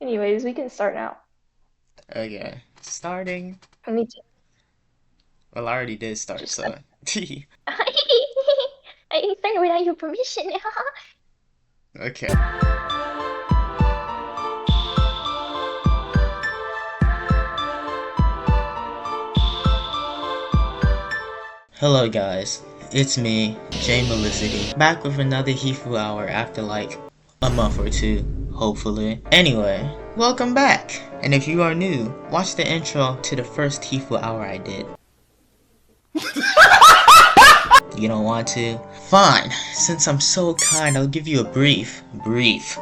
Anyways, we can start now. Okay, starting. Let me Well, I already did start, just. so. I started without your permission. Okay. Hello, guys. It's me, Jay Melicity, back with another Hifuu Hour after like a month or two, hopefully. Anyway, welcome back. And if you are new, watch the intro to the first Hifuu Hour I did. You don't want to? Fine. Since I'm so kind, I'll give you a brief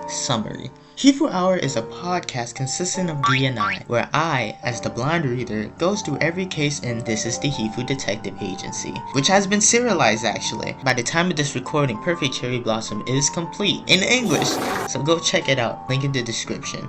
summary. Hifuu Hour is a podcast consisting of Guy and I, where I, as the blind reader, goes through every case in This is the Hifuu Detective Agency, which has been serialized actually. By the time of this recording, Perfect Cherry Blossom is complete in English, so go check it out. Link in the description.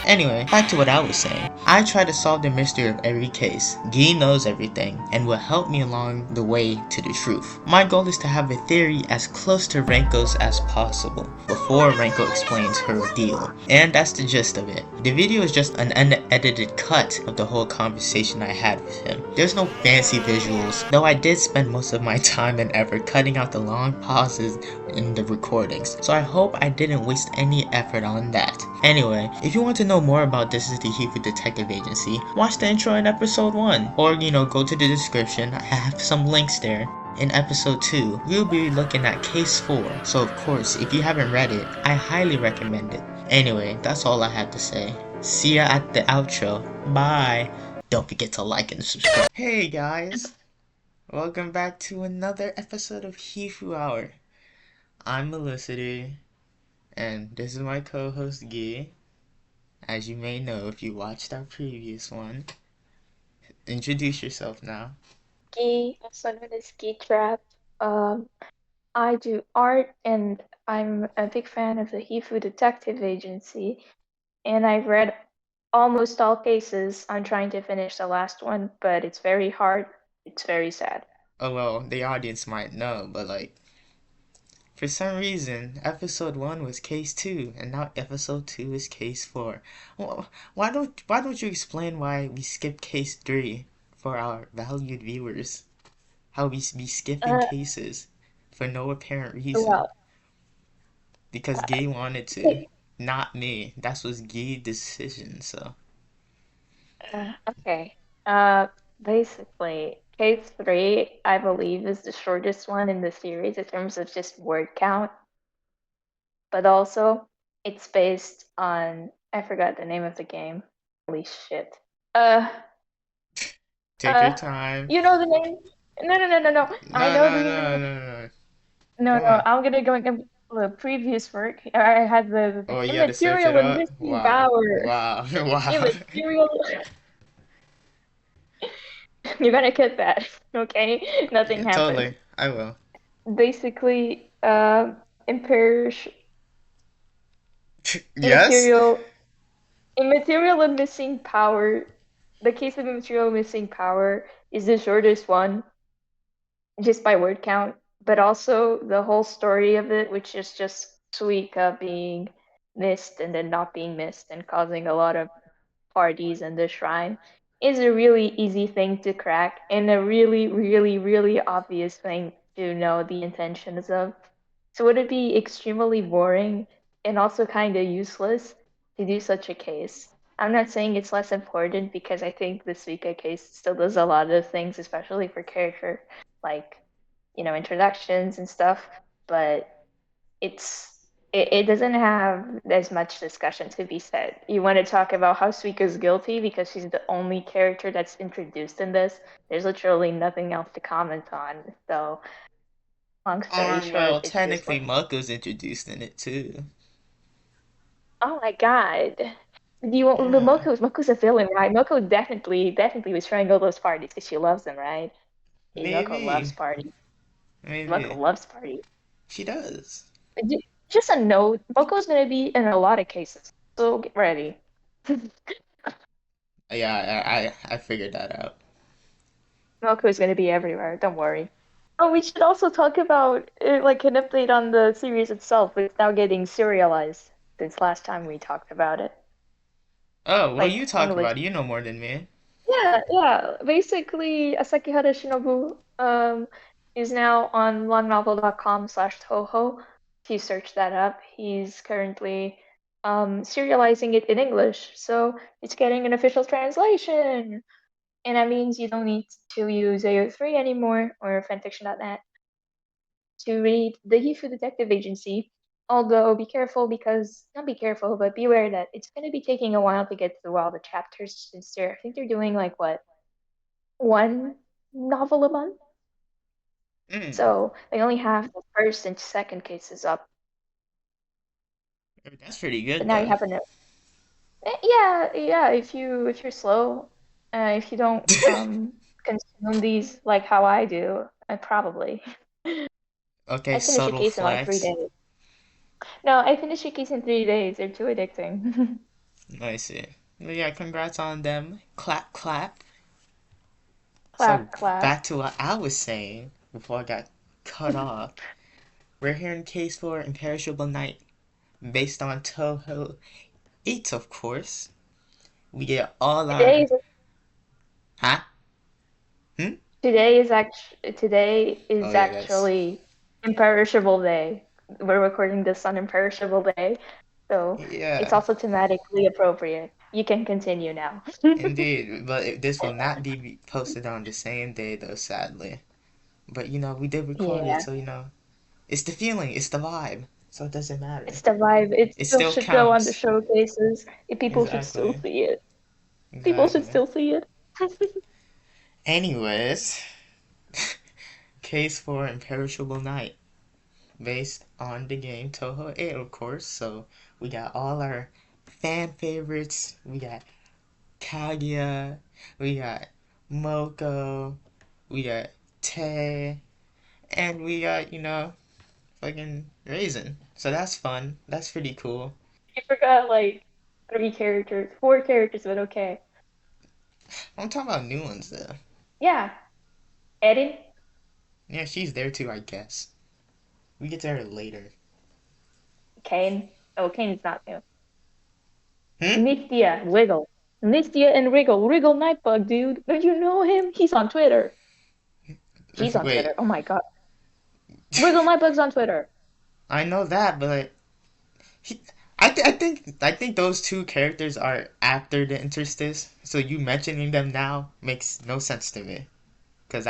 Anyway, back to what I was saying. I try to solve the mystery of every case. Guy knows everything and will help me along the way to the truth. My goal is to have a theory as close to Renko's as possible before Renko explains her deal. And that's the gist of it. The video is just an unedited cut of the whole conversation I had with him. There's no fancy visuals, though I did spend most of my time and effort cutting out the long pauses in the recordings, so I hope I didn't waste any effort on that. Anyway, if you want to know more about This is the Hifuu Detective Agency, watch the intro in episode 1, or go to the description, I have some links there. In episode 2, we'll be looking at case 4, so of course, if you haven't read it, I highly recommend it. Anyway, that's all I had to say. See ya at the outro. Bye! Don't forget to like and subscribe. Hey guys! Welcome back to another episode of Hifuu Hour. I'm Melicity, and this is my co-host Guy. As you may know if you watched our previous one. Introduce yourself now. Ski, also known as Ski Trap. Um, I do art, and I'm a big fan of the Hifuu Detective Agency. And I've read almost all cases. I'm trying to finish the last one, but it's very hard. It's very sad. Oh well, the audience might know, but for some reason, episode 1 was case 2, and now episode 2 is case 4. Well, why don't you explain why we skipped case 3 for our valued viewers? How we be skipping Uh, cases for no apparent reason. well, Because Gay wanted to, okay. not me. That was Gay's decision, so. Okay. Uh, Basically, case three, I believe, is the shortest one in the series in terms of just word count, but also it's based on, I forgot the name of the game. Holy shit. Uh, Take your uh, time. you know the name? No, no, no, no, no. I No, know no, the name of no, the. no, no. No, Come no. on. I'm gonna go in the previous work. I had the Oh, you had to search it immaterial and up? missing Wow. power. Wow. Wow. Immaterial. You're gonna get that, okay? Nothing Yeah, happens. totally. I will. Basically, impairs Yes? immaterial, immaterial and missing power. The case of immaterial missing power is the shortest one, just by word count, but also the whole story of it, which is just Suika being missed and then not being missed and causing a lot of parties in the shrine, is a really easy thing to crack and a really, really, really obvious thing to know the intentions of. So would it be extremely boring and also kind of useless to do such a case? I'm not saying it's less important because I think the Suika case still does a lot of things, especially for character, like, introductions and stuff, but it doesn't have as much discussion to be said. You want to talk about how Suika's guilty because she's the only character that's introduced in this. There's literally nothing else to comment on. So, long story short, Well, it's just technically, like, Mako's introduced in it too. oh my god. Do you want the Yeah. Moko's a villain, right? Moko definitely was throwing all those parties because she loves them, right? Moko loves Maybe. parties. Moko Maybe. loves parties. She does. Just a note, Moko's gonna be in a lot of cases, so get ready. Yeah, I figured that out. Moko's gonna be everywhere, don't worry. Oh, we should also talk about like an update on the series itself. It's now getting serialized since last time we talked about it. Oh, well, you Like talk English. about it. You know more than me. Yeah, yeah. Basically, Asakihara Shinobu is now on longnovel.com/toho. If you search that up, he's currently serializing it in English. So it's getting an official translation. And that means you don't need to use AO3 anymore or fanfiction.net to read the Hifuu Detective Agency. Although be careful because not be careful, but beware that it's going to be taking a while to get through all the chapters since I think they're doing like what, one novel a month. Mm, So they only have the first and second cases up. that's pretty But good now you though. have a yeah, yeah. If you're slow, if you don't consume these like how I do, I probably Okay, I finish a subtle case in like three flex. days. No, I finish a case in 3 days. They're too addicting. I see. Well, yeah, congrats on them. Clap, clap. So Clap, clap. back to what I was saying before I got cut off. We're here in case for Imperishable Night, based on Toho 8, of course. We get all Today our. is Huh? Hmm? today Oh, is yeah, that's. actually Imperishable Day. We're recording this on Imperishable Day, so it's Yeah, also thematically appropriate. You can continue now. indeed. But this will not be posted on the same day, though, sadly. But, we did record it, Yeah, so, it's the feeling, it's the vibe. So it doesn't matter. it's the vibe. It It still still should go on the counts. showcases. People should still Exactly. see it. People should Exactly. still see it. Anyways, case for Imperishable Night, based on the game Toho 8, of course. So we got all our fan favorites. We got Kaguya, we got Moko, we got Te, and we got, fucking Raisin. So that's fun. That's pretty cool. You forgot like 3 characters, 4 characters, but okay. I'm talking about new ones, though. Yeah, Erin, Yeah, she's there too, I guess. We get to her later. Kane. Oh, Kane is not new. Hmm? Nithya, Wiggle. Nithya and Wriggle. Wriggle Nightbug, dude. Don't you know him? He's on Twitter. He's on Twitter. Wait. Oh my god. Wriggle Nightbug's on Twitter. I know that, but he, I think those two characters are after the interstice. So you mentioning them now makes no sense to me. Cause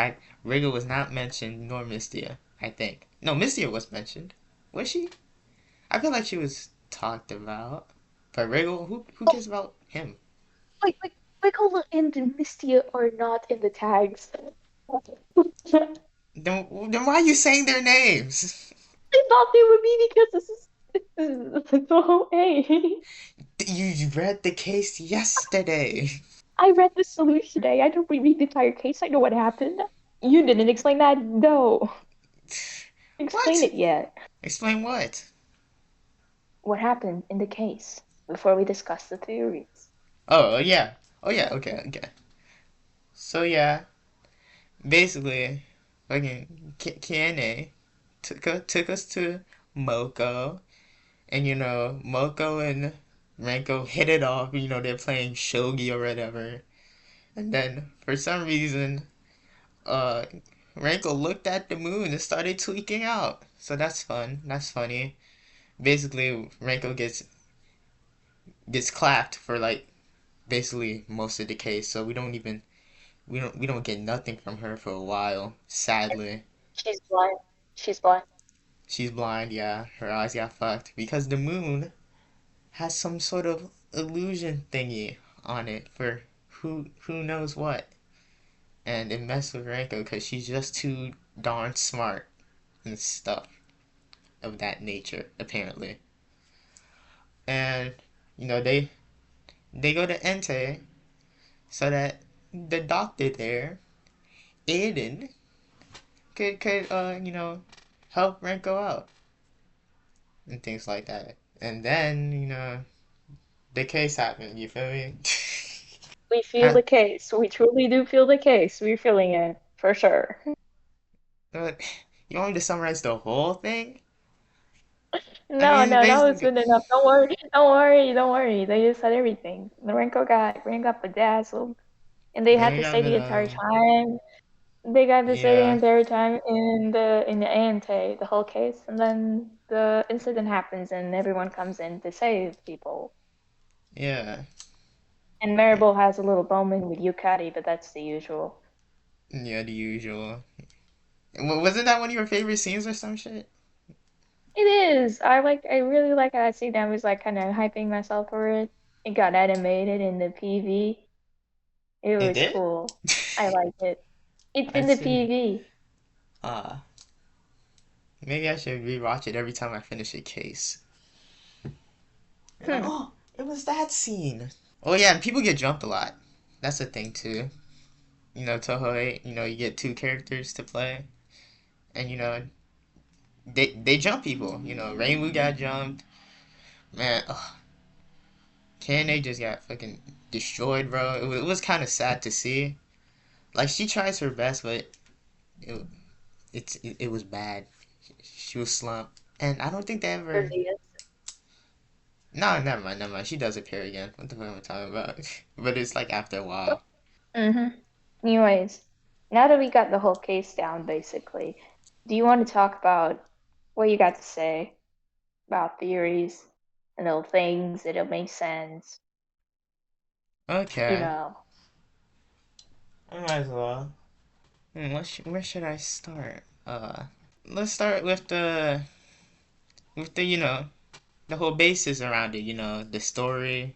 Riggle was not mentioned nor Mystia. I think no Mystia was mentioned. Was she? I feel like she was talked about. But Riggle, who Oh, cares about him? like Wiggle and Nithya are not in the tags. I Then why are you saying their names? thought they would be because this is so A. You read the case yesterday. I read the solution today. I don't read the entire case. I know what happened. You didn't explain that. No. Explain What? it yet. Explain what? What happened in the case before we discuss the theories? Oh yeah. Oh yeah. Okay. Okay. So yeah, basically, fucking Kiane took us to Moko, and Moko and Renko hit it off. They're playing shogi or whatever, and then for some reason, uh, Renko looked at the moon and started tweaking out. So that's fun. That's funny. Basically, Renko gets clapped for like basically most of the case. So we don't get nothing from her for a while. Sadly, She's blind. She's blind. she's blind. Yeah, her eyes got fucked because the moon has some sort of illusion thingy on it for who knows what, and it messed with Ranko because she's just too darn smart and stuff of that nature apparently. And they go to Entei so that the doctor there, Aiden, could help Ranko out and things like that. And then the case happened. You feel me? We feel Ha- the case. We truly do feel the case. We're feeling it for sure. But you want me to summarize the whole thing? I No, mean, it's no, that was basically good enough. Don't worry, don't worry, don't worry. They just said everything. Ren got bedazzled, and they had they to got stay the entire the time. They got to stay the yeah, entire time in the ante, the whole case, and then the incident happens, and everyone comes in to save people. yeah, And Maribel has a little moment with Yukari, but that's the usual. yeah, the usual. Wasn't that one of your favorite scenes or some shit? It is. I really like how that scene. I was like kind of hyping myself for it. It got animated in the PV. It It was did? cool. I liked it. It's I in the see. PV. Uh, maybe I should rewatch it every time I finish a case. You're like, Hmm. oh, it was that scene. Oh yeah, and people get jumped a lot. That's a thing too. Toho, you get two characters to play, and they jump people. Rainbow got jumped. Man, ugh, KNA just got fucking destroyed, bro. It was kind of sad to see. Like she tries her best, but it it was bad. She was slumped, and I don't think they ever. No, never mind, never mind. She does appear again. What the fuck am I talking about? But it's like after a while. Mm-hmm. Anyways, now that we got the whole case down, basically, do you want to talk about what you got to say about theories and little things that don't make sense? You Okay, know, I might as well. Where should I start? Let's start with the whole basis around it. The story.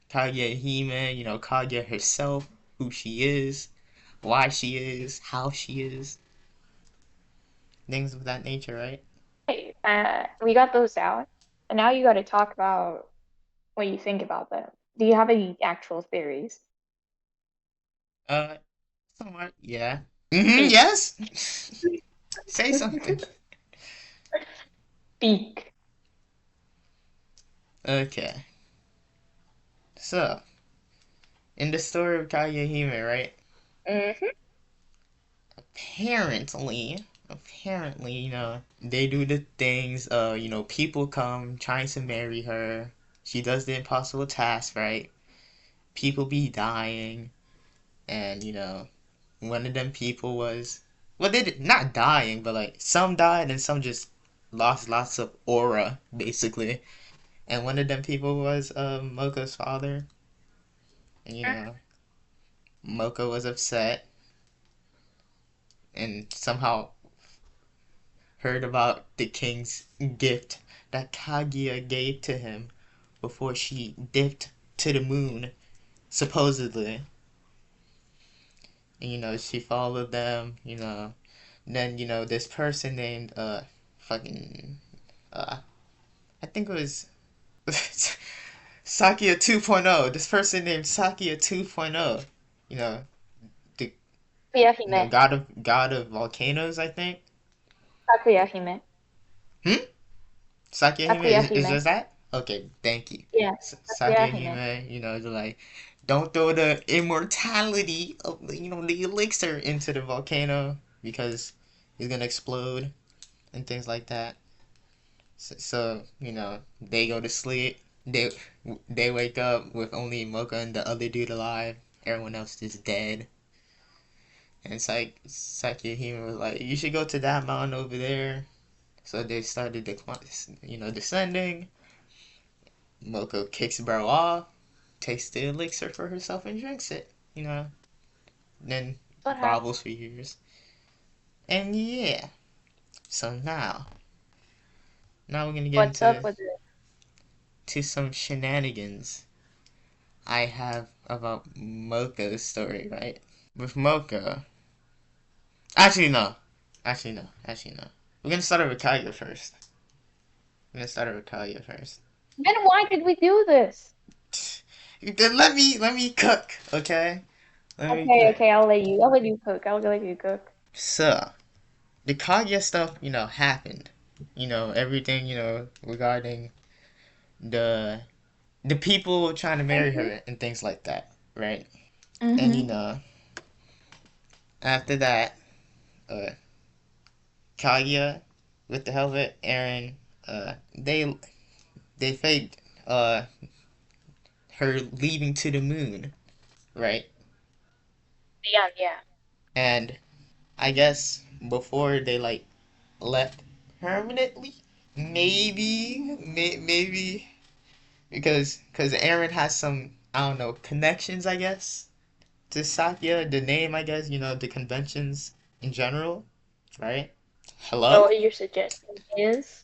Kaguya Hime. Kaguya herself, who she is, why she is, how she is, things of that nature, right? hey, we got those out, and now you got to talk about what you think about them. Do you have any actual theories? Uh, somewhat, yeah. Speak. Yes. Say something. Speak. Okay. So, in the story of Kaguya Hime, right? Mm-hmm. Apparently, they do the things. People come trying to marry her. She does the impossible task, right? People be dying, and one of them people was, well, they did not dying, but like some died and some just lost lots of aura, basically. And one of them people was Moko's father, and Moko was upset and somehow heard about the king's gift that Kaguya gave to him before she dipped to the moon, supposedly. And she followed them, then this person named fucking I think it was Sakia 2.0. This person named Sakia 2.0. You know, the Kakuyahime. god of volcanoes, I think. Kakuyahime. Hmm? Sakia Hime is Kakuyahime. just that? Okay, thank you. Yeah, Sakia Kakuyahime. Hime, they're like, don't throw the immortality of the elixir into the volcano because it's gonna explode and things like that. So they go to sleep. They wake up with only Mocha and the other dude alive. Everyone else is dead. And Sakihime was like, "You should go to that mountain over there." So they started descending. Moko kicks bro off, takes the elixir for herself and drinks it. Then What happened? grovels for years. And yeah, so now we're gonna get What's up into with it? some shenanigans I have about Mocha's story, right? With Mocha. Actually, no. Actually, no. Actually, no. We're gonna start with Kaguya first. Then why did we do this? Then let me cook, okay? Let me Okay, cook. okay, I'll let you cook. I'll let you cook. So, the Kaguya stuff, happened. Everything, regarding the people trying to marry Mm-hmm. her and things like that, right? And Mm-hmm. after that, Kaguya with the helmet, Eren, they faked her leaving to the moon, right? Yeah, yeah. And I guess before they like left permanently, maybe because Eren has some, I don't know, connections, I guess, to Sakya, the name, I guess, the conventions in general, right? So Hello? what you're suggesting is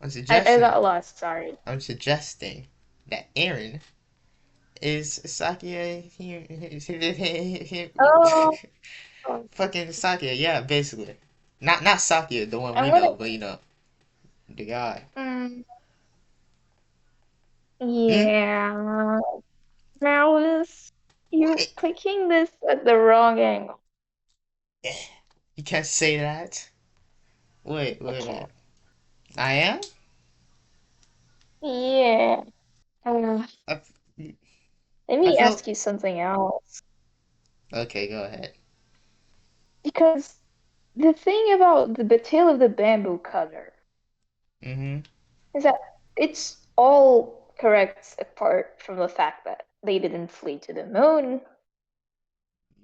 I'm I suggesting got lost, sorry. I'm suggesting that Eren is Sakya Oh, fucking Sakya, yeah, basically. Not Sakya, the one we I'm gonna know, but the guy. mm, Hmm? yeah. Malice, you're What? clicking this at the wrong angle. You can't say that. I Wait. can't. I am? Yeah. Uh, I, Let I me feel. ask you something else. Okay, go ahead. Because the thing about the tale of the bamboo cutter Mm-hmm. is that it's all correct apart from the fact that they didn't flee to the moon.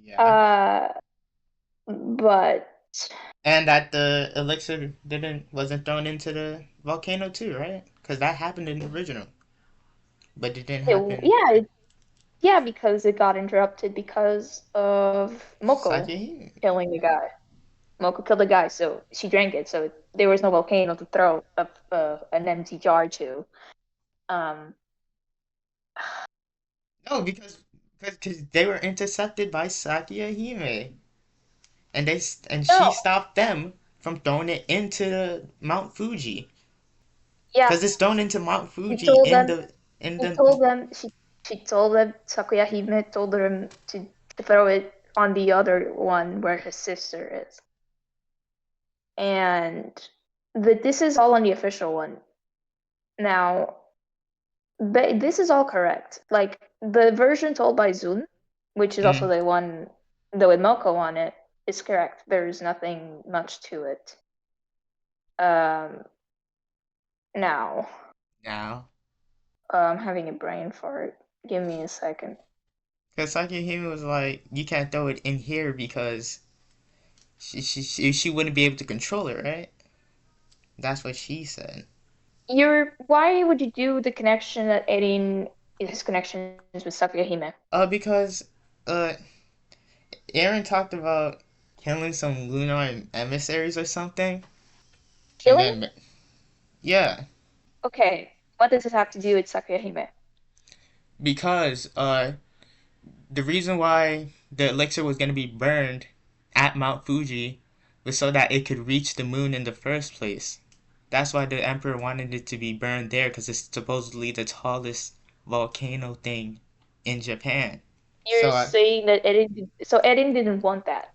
Yeah. Uh, but And that the elixir wasn't thrown into the volcano too, right? Because that happened in the original, but it didn't happen. yeah, yeah, because it got interrupted because of Moko Sake? killing the guy. Moko killed the guy, so she drank it. So there was no volcano to throw an empty jar to. Um, No, because they were intercepted by Sakia Hime, and she no, stopped them from throwing it into the Mount Fuji. yeah, Because it's thrown into Mount she Fuji told in them. the She told them. Sakuya Hime told them to throw it on the other one where his sister is, and this is all on the official one now. But this is all correct. Like the version told by Zun, which is also mm, the one the with Moko on it, is correct. There's nothing much to it. Um, Now, now. I'm having a brain fart. Give me a second. Because Sakia Hime was like, you can't throw it in here because she wouldn't be able to control it, right? That's what she said. Why would you do the connection that Erin his connections with Sakuya Hime? Because uh Aaron talked about killing some lunar emissaries or something. And Killing? then yeah, Okay. What does this have to do with Sakuya Hime? because the reason why the elixir was gonna be burned at Mount Fuji was so that it could reach the moon in the first place. That's why the emperor wanted it to be burned there because it's supposedly the tallest volcano thing in Japan. You're So saying that Erin didn't want that.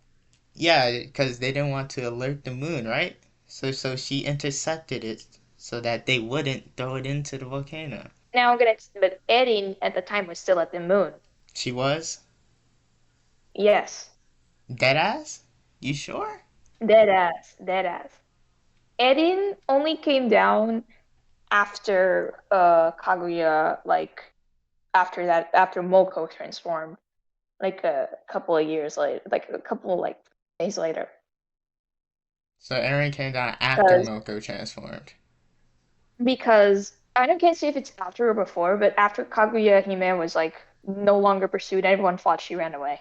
yeah, because they didn't want to alert the moon, right? So she intercepted it so that they wouldn't throw it into the volcano. Now I'm gonna but Erin at the time was still at the moon. She was Yes. dead ass. You sure? Dead ass. Dead ass. Erin only came down after Kaguya after Moko transformed like a couple of years later, like a couple like days later. So Eren came down after Because Milko transformed. because I don't can't say if it's after or before, but after Kaguya Hime was like no longer pursued, everyone thought she ran away.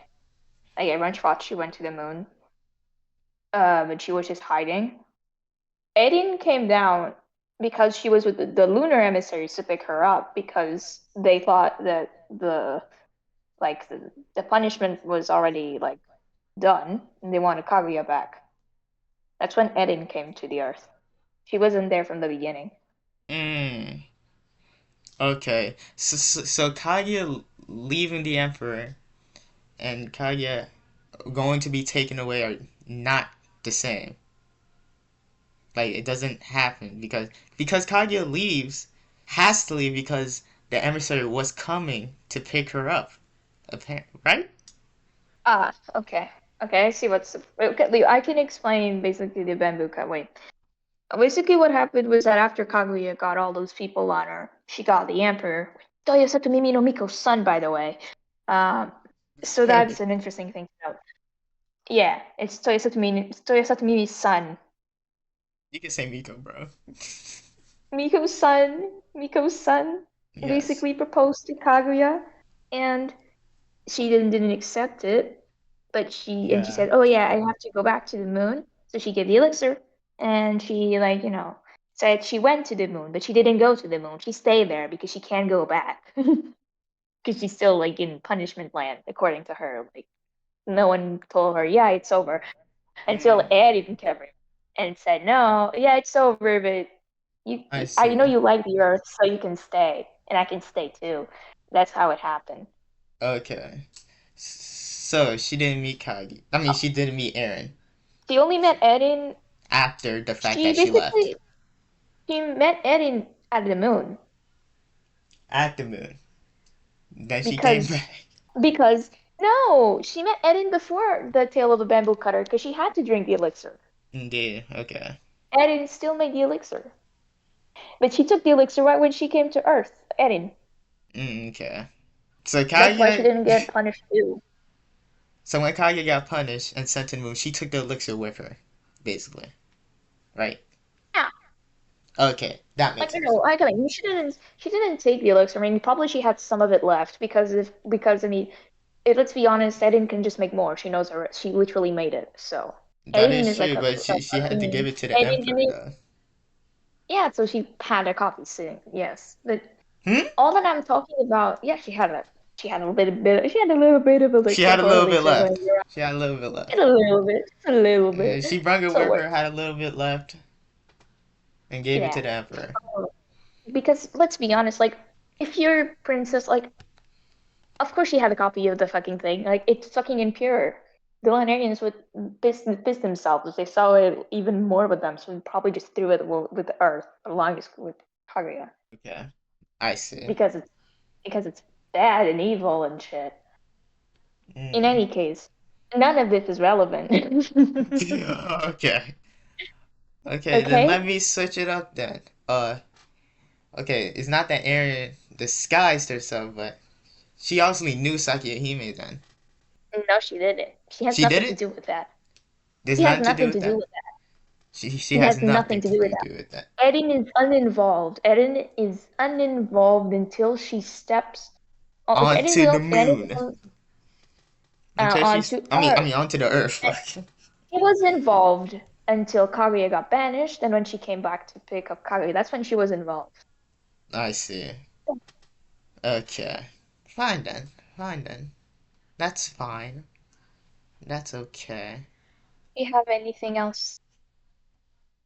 Like everyone thought she went to the moon. But she was just hiding. Erin came down because she was with the lunar emissaries to pick her up because they thought that the punishment was already like done and they wanted Kaguya back. That's when Erin came to the Earth. She wasn't there from the beginning. Mm. Okay. So Kaguya leaving the Emperor and Kaguya going to be taken away are not the same. Like it doesn't happen because Kaguya leaves has to leave because the emissary was coming to pick her up. Right? Ah, okay. Okay, I see what's okay. I can explain basically the bamboo cut. Wait, basically what happened was that after Kaguya got all those people on her, she got the emperor. Toyosato Mimi no Miko's son, by the way. Um, so that's an interesting thing to note. Yeah, it's Toyosato Mimi's son. You can say Miko, bro. Miko's son Yes. basically proposed to Kaguya, and she didn't accept it, but she Yeah. said, "Oh yeah, I have to go back to the moon." So she gave the elixir, and she like said she went to the moon, but she didn't go to the moon. She stayed there because she can't go back because she's still like in punishment land, according to her. Like no one told her, "Yeah, it's over," until Mm, Eddie came and said, "No, yeah, it's over, but I I know see. you like the Earth, so you can stay, and I can stay too." That's how it happened. Okay. So she didn't meet Kagi. I mean, she didn't meet Aaron She only met Erin. after the fact She that she left basically she met Erin at the moon at the moon. Then she came because back. because no, she met Erin before the Tale of the Bamboo Cutter because she had to drink the elixir. Indeed. Okay. Erin still made the elixir, but she took the elixir right when she came to Earth. Erin. Okay. So That's why she Kaya, didn't get punished too. so when Kaya got punished and sent to the moon, she took the elixir with her, basically, right? Yeah, Okay, that makes like sense. no, I mean, she didn't take the elixir. I mean, probably she had some of it left because I mean, let's be honest, Erin can just make more. She knows her. She literally made it. So That Erin is is like true, a, but a she had to give fucking it to the Erin, emperor though. yeah, so she had a copy sitting. Yes, but Hmm? all that I'm talking about, yeah, she had a little bit of She elixir had a for her little bit elixir going left. around. She had a little bit left. Just a little bit, just a little bit. She brought it So with what? her, had a little bit left, and gave it Yeah, to the emperor. because let's be honest, like if you're princess, like of course she had a copy of the fucking thing. Like it's fucking impure. The Librarians would piss themselves if they saw it even more with them, so we probably just threw it with the earth, along with Kaguya, Okay, I see. because it's bad and evil and shit. In Mm. any case, none of this is relevant. Okay. Okay, then let Okay? me switch it up then. Okay, it's not that Eren disguised herself, but she obviously knew Sakihime then. No, she didn't. She has She did nothing to it? do with that. There's She has nothing to do nothing with to do that. with that. She She has has nothing nothing to to do with that. do with that. Erin is uninvolved. Erin is uninvolved until she steps on, if Onto the anything moon. Until she's onto I Earth. mean onto the earth. And she was involved until Kaguya got banished, and when she came back to pick up Kaguya, that's when she was involved. I see. Okay. Fine then. Fine then. That's fine. That's okay. Do you have anything else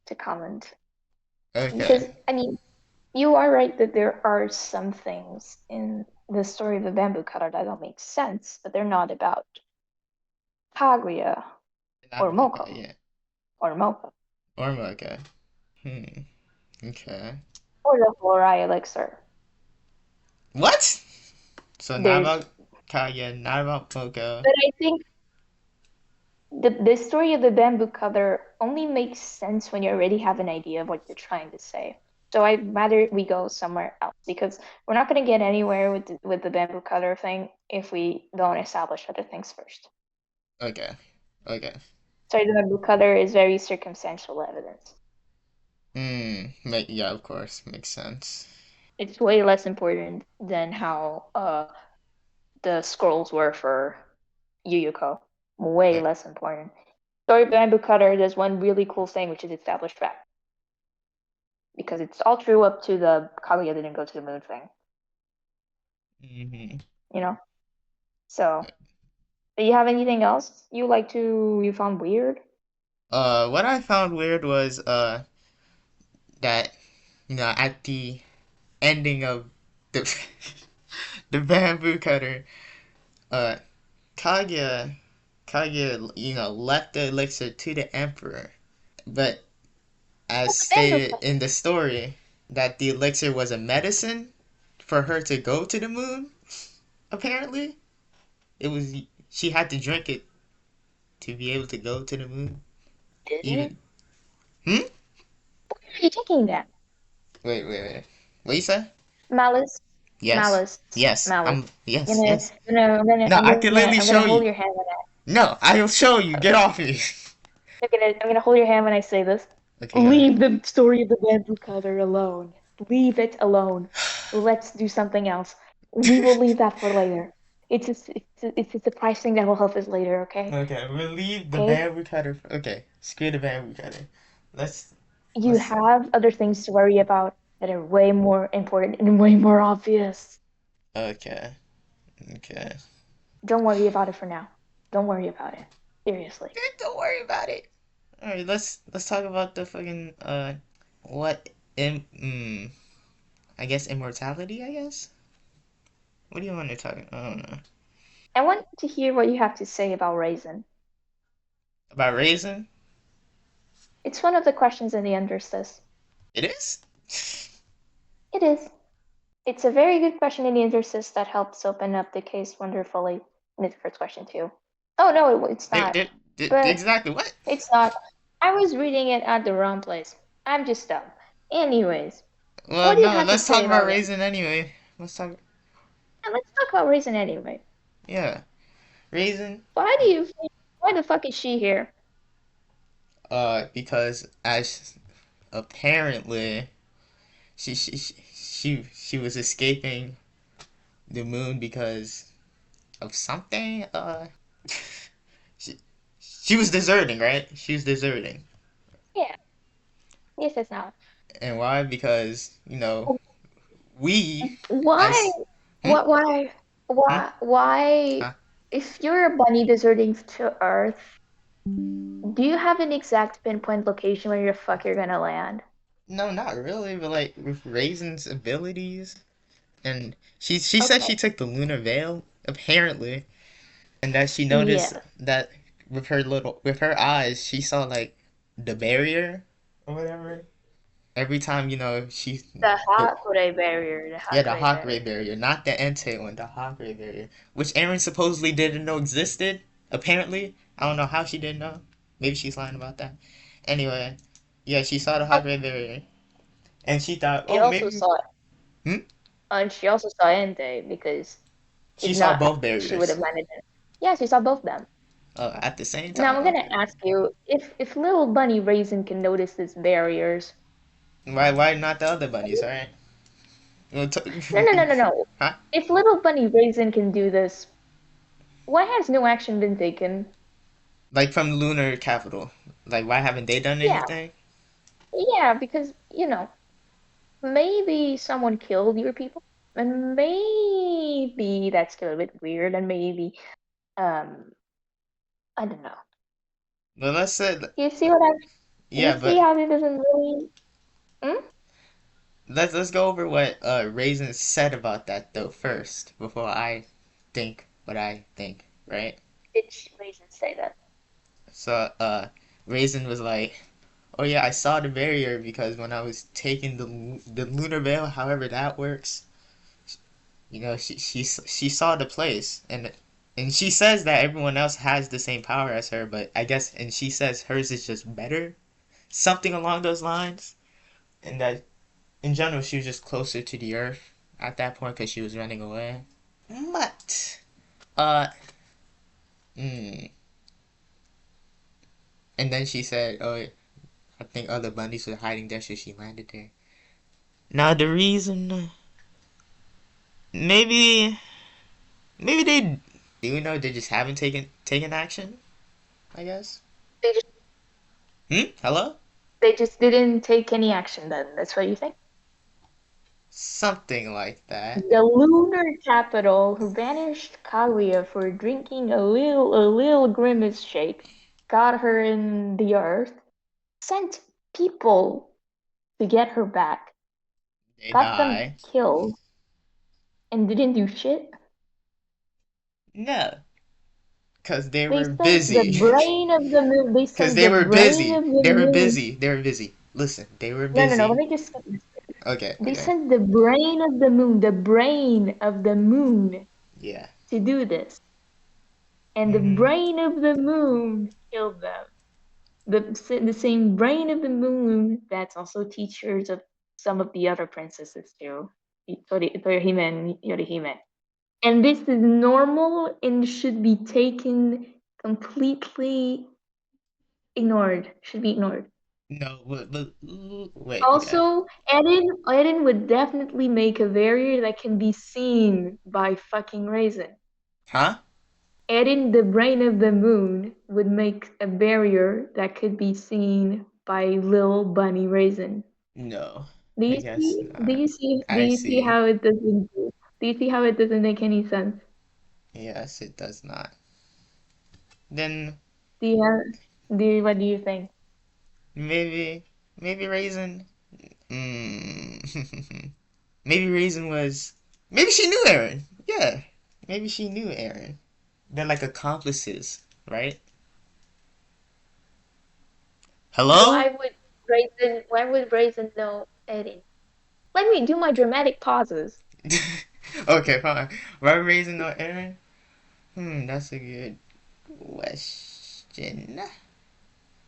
to comment? Because, Okay. I mean, you are right that there are some things in the story of the bamboo cutter that don't make sense, but they're not about Kaguya or Moko Yeah. or Moko Okay. Hmm. Okay. or the Horai elixir. What? So not There's, about Kaya, not about Poko. but I think the story of the bamboo cutter only makes sense when you already have an idea of what you're trying to say. So I'd rather we go somewhere else because we're not going to get anywhere with the bamboo cutter thing if we don't establish other things first. Okay. Okay. So the bamboo cutter is very circumstantial evidence. Yeah, of course. Makes sense. It's way less important than how the scrolls were for Yuyuko. Way Uh, less important. Story of Bamboo Cutter does one really cool thing, which is establish fact. Because it's all true up to the Kaguya didn't go to the moon thing, hmm you know? So, do you have anything else you found weird? what I found weird was that at the ending of the the bamboo cutter, uh Kaguya Kaguya left the elixir to the emperor, but as But the Bamboo stated Cutter. in the story, that the elixir was a medicine for her to go to the moon. Apparently, it was she had to drink it to be able to go to the moon? Disney? Even hmm? Where are you taking that? Wait. What you say? Malice, Yes. malice, Yes. malice. Yes, Gonna, yes. No, I can literally I'm gonna show hold you. your hand when No, I'll show you. Get off me. I'm gonna hold your hand when I say this. Okay, go ahead. Leave the story of the bamboo cutter alone. Leave it alone. Let's do something else. We will leave that for later. It's a surprise thing that will help us later, okay? Okay, we'll leave the Okay? bamboo cutter. Okay, screw the bamboo cutter. Let's You let's. have other things to worry about that are way more important and way more obvious. Okay, okay. Don't worry about it for now. Don't worry about it. Seriously. Don't worry about it. All right, let's talk about the fucking what in I guess immortality. I guess. What do you want to talk? I don't know I want to hear what you have to say about raisin. about raisin. It's one of the questions in the interstice. It is. It is. It's a very good question in the interstice that helps open up the case wonderfully. And it's the first question too. Oh no, it's They, not. they, But exactly what? it's not. I was reading it at the wrong place. I'm just dumb. Anyways, Well, what do you no. have to Let's talk say about about raisin? raisin anyway. Let's talk. And let's talk about raisin anyway. Yeah, raisin. Why do you think, why the fuck is she here? Because as apparently she was escaping the moon because of something. She she was deserting, right? She was deserting, Yeah. Yes, it's not. and why? Because we Why? as hmm What? Why? hmm Why? huh? If you're a bunny deserting to Earth, do you have an exact pinpoint location where the fuck you're gonna land? No, not really, but like with Raisin's abilities, and she said she Okay. took the lunar veil apparently, and that she noticed Yeah. that with her eyes she saw like the barrier or whatever. Every time The the hot gray barrier. The yeah, hot the gray hawk ray barrier. barrier, not the Entei one, the hawk ray barrier, which Aaron supposedly didn't know existed. Apparently, I don't know how she didn't know. Maybe she's lying about that. Anyway, yeah, she saw the hawk ray barrier, and she thought, She oh, also maybe saw it. hmm? And she also saw Entei because if She saw not, both she would barriers have landed in. Yeah, she saw both of them. at the same Now time. I'm gonna Okay, ask you if little bunny Raisin can notice these barriers. why not the other bunnies? All right, well, No. huh? If little bunny Raisin can do this, why has no action been taken? Like from the lunar capital. Like, why haven't they done Yeah, anything? yeah, because maybe someone killed your people, and maybe that's a little bit weird, and maybe um, I don't know. Well, let's say, You see what I? You yeah, see but how it doesn't really? Hmm? let's go over what Raisin said about that though first before I think what I think, right? Did Raisin say that? So Raisin was like, "Oh yeah, I saw the barrier because when I was taking the lunar veil, however that works, she saw the place and she says that everyone else has the same power as her, but I guess and she says hers is just better, something along those lines, and that in general she was just closer to the earth at that point because she was running away. But uh, mm, and then she said, "Oh, I think other bunnies were hiding there, so she landed there." Now the reason, maybe, maybe they, do you know they just haven't taken action? I guess. They just Hello? they just didn't take any action. Then that's what you think? Something like that. The lunar capital who banished Kaguya for drinking a little grimace shake, got her in the earth, sent people to get her back, They got them die. killed, and didn't do shit. No, because they They were sent the busy. brain of the moon. They Because sent they the were brain busy. of the They were moon. busy. They were busy. Listen, they were No. Let busy. me just. Okay, They okay. sent the brain of the moon, to do this. and the Mm-hmm. brain of the moon killed them. The same brain of the moon that's also teachers of some of the other princesses too, Torihime and Yorihime. And this is normal and should be taken completely ignored. Should be ignored. No, but wait. Okay. Also, Eren would definitely make a barrier that can be seen by fucking Raisin. Huh? Eren, the brain of the moon, would make a barrier that could be seen by little bunny Raisin. No. Do I you guess see? Do not. you see? Do I you see see. how it doesn't? Do you see how it doesn't make any sense? Yes, it does not. Then Do you have? Do you, what do you think? maybe maybe Raisin. Mm. Maybe Raisin was. Maybe she knew Aaron. Yeah. Maybe she knew Aaron. They're like accomplices, right? Hello? Why would Raisin know Eren? Let me do my dramatic pauses. Okay, fine. Why would Raisin know Aaron? That's a good question.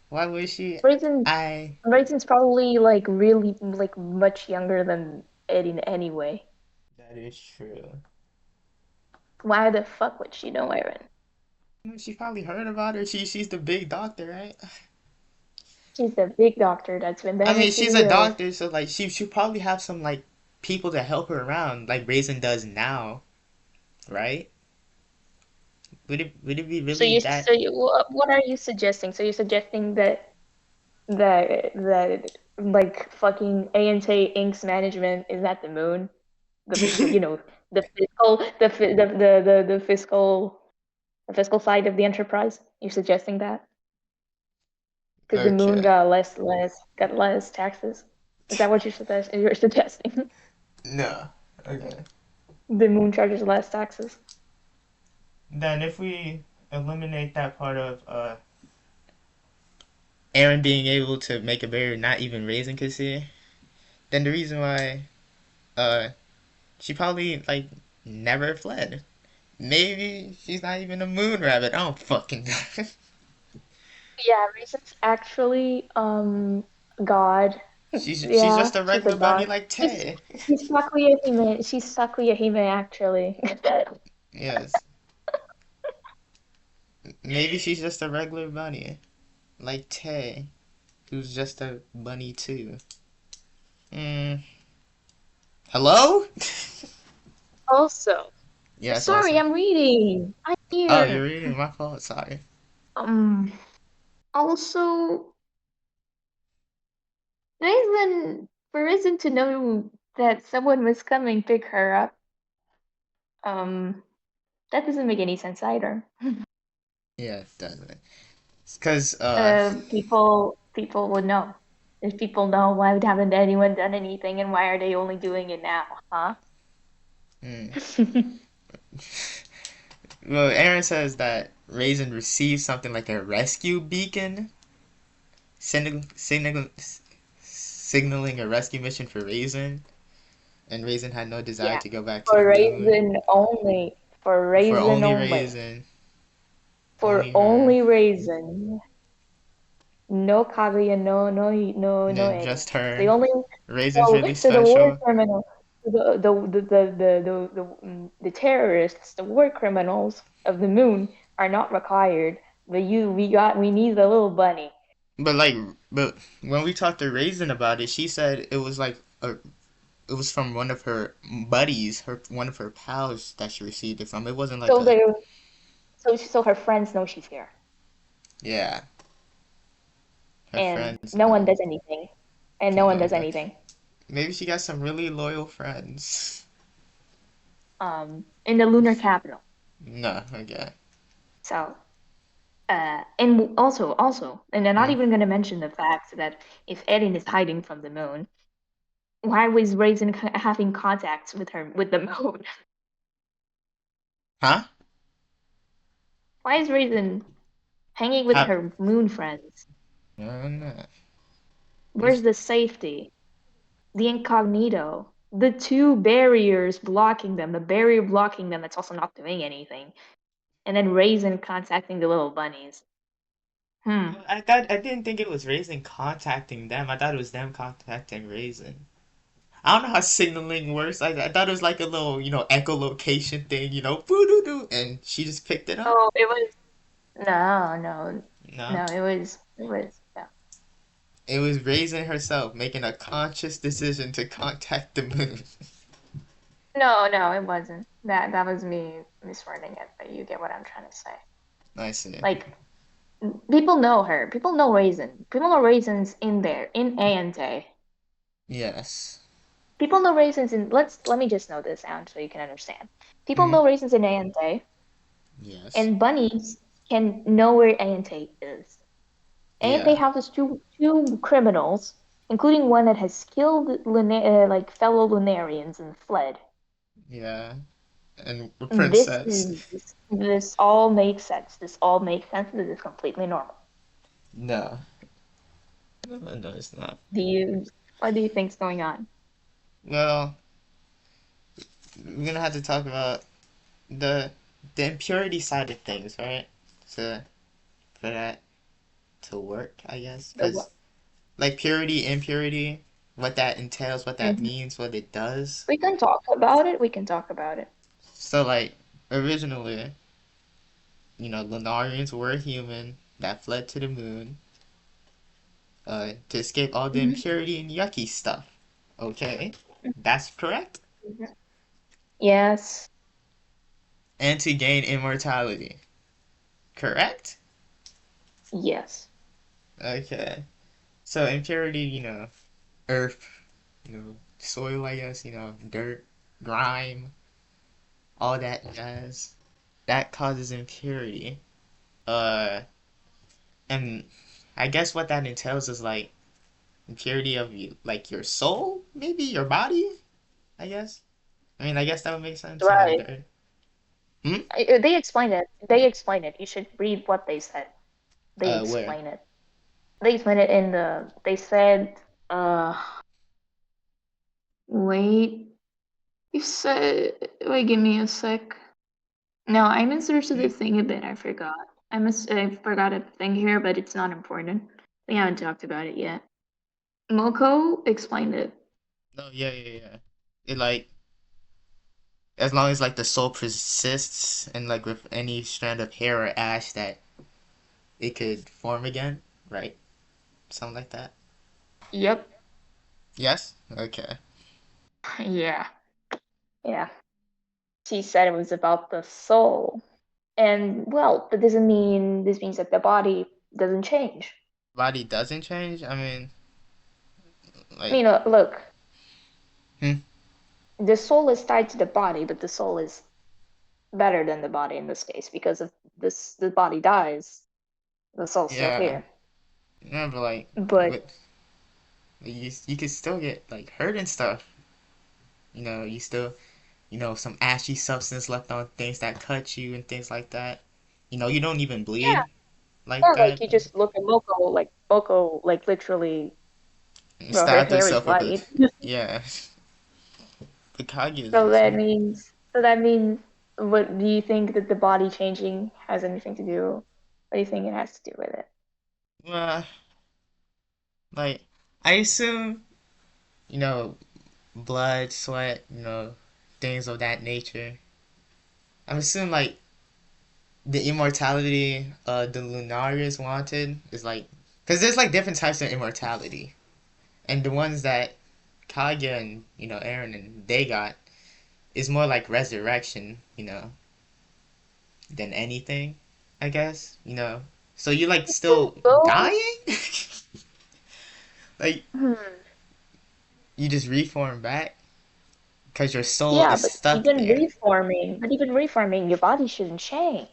Why would she? Raisin I. Raisin's probably like really like much younger than Eren anyway. That is true. Why the fuck would she know Eren? She probably heard about her. She's the big doctor, right? She's the big doctor that's been I mean, banished to she's the a hills. doctor, so like she probably have some like people to help her around, like Raisin does now, right? Would it be really that? What are you suggesting? So you're suggesting that like fucking ANT Inc.'s management is at the moon? The you know the fiscal side of the enterprise. You're suggesting that because the moon Okay. got less taxes. Is that what you're suggesting? No. Okay. The moon charges less taxes. Then if we eliminate that part of Aaron being able to make a barrier not even Raisin could see, then the reason why uh she probably like never fled. Maybe she's not even a moon rabbit. I don't fucking know. Yeah, Raisin's actually God. She's Yeah, just a she's a regular bunny god. like She's Tay. she's Sakuya Hime. She's Sakuya Hime actually. Yes. Maybe she's just a regular bunny like Tay, who's just a bunny too. Hmm. Hello? Also, Yes, sorry, also. I'm reading. I'm Oh, you're here. reading my fault. Sorry. Um. Also, for reason to know that someone was coming pick her up. Um. That doesn't make any sense either. Yeah, it doesn't. Because People would know. If people know, why haven't anyone done anything, and why are they only doing it now? Huh? mm. Well, Aaron says that Raisin received something like a rescue beacon, signaling a rescue mission for Raisin, and Raisin had no desire Yeah, to go back to the for moon. Raisin only. For For Raisin only only. Raisin, For only her, only Raisin. No Kaguya, no Eren. just The her. only Raisin's really so the war special. criminal, the terrorists, the war criminals of the moon are not required. But we need the little bunny. But but when we talked to Raisin about it, she said it was like it was from one of her buddies, one of her pals that she received it from. It wasn't like So a they so her friends know she's here, yeah. Her and friends no one know. does anything, and no one No, does no. anything. Maybe she got some really loyal friends. In the lunar capital. No, okay. So and also, and they're not Hmm. even going to mention the fact that if Erin is hiding from the moon, why was Raisin having contacts with the moon? Huh? Why is Raisin hanging with Have her moon friends? no, no. Where's It's the safety? The incognito? The two barriers blocking them, the barrier blocking them that's also not doing anything. and then Raisin contacting the little bunnies. Hmm. I didn't think it was Raisin contacting them. I thought it was them contacting Raisin. I don't know how signaling works. I thought it was like a little, echolocation thing, boo doo doo, and she just picked it up. Oh, it was no, no, No, no. It was yeah. it was Raisin herself making a conscious decision to contact the moon. No, no, it wasn't. That was me miswording it, but you get what I'm trying to say. I see. Like people know her. People know Raisin. People know Raisins in there in A and A. Yes. People know Raisins in. Let me just note this out so you can understand. People Hmm. know Raisins in A and A, Yes. and bunnies can know where A and A is. A and A Yeah. houses two criminals, including one that has killed like fellow Lunarians and fled. Yeah. And the This princess. is this all makes sense. This all makes sense. This is completely normal. No. No, no, it's not. Do you what do you think's going on? Well, we're gonna have to talk about the the impurity side of things, right? So for that to work, I guess, The because what? like purity, impurity, what that entails, what that Mhm. means, what it does. We can talk about it. We can talk about it. So like originally, Lunarians were human that fled to the moon, to escape all the Mhm. impurity and yucky stuff. Okay, that's correct. Mhm. Yes. And to gain immortality. Correct? Yes. Okay. So impurity, earth, soil, I guess, dirt, grime, all that jazz. That causes impurity. Uh, and I guess what that entails is like impurity of you, like your soul, maybe your body. I guess. I mean, I guess that would make sense. Right. Dirt. Hmm. They explain it. They explain it. You should read what they said. They Where? explain it. They explain it in the. They said. Uh. Wait. You said. Wait. Give me a sec. No, I misunderstood the Hmm? thing a bit. I forgot. I forgot a thing here, but it's not important. We haven't talked about it yet. Moko explained it. No, yeah, yeah, yeah. It like as long as like the soul persists and like with any strand of hair or ash that it could form again, right? Something like that. Yep. Yes? Okay. Yeah. Yeah. She said it was about the soul. And well, that doesn't mean this means that the body doesn't change. Body doesn't change? I mean, I like, mean, look, hmm, the soul is tied to the body, but the soul is better than the body in this case because if the body dies, the soul's still yeah. here. Yeah, but like, But with, you could still get like hurt and stuff. You still, some ashy substance left on things that cut you and things like that. You don't even yeah, bleed like or like that. you just look at Moko, like literally, well, her Stabbed hair is herself with a, white. yeah. The Kage is So just, that means, what do you think that the body changing has anything to do? What do you think it has to do with it? well, like, I assume, you know, blood, sweat, things of that nature. I'm assuming like the immortality the Lunarians wanted is like, because there's like different types of immortality, and the ones that Kage and Aaron and they got is more like resurrection, than anything, I guess, So you like still Both. dying, like Hmm. you just reform back because your soul Yeah, is stuck there. but even reforming, your body shouldn't change.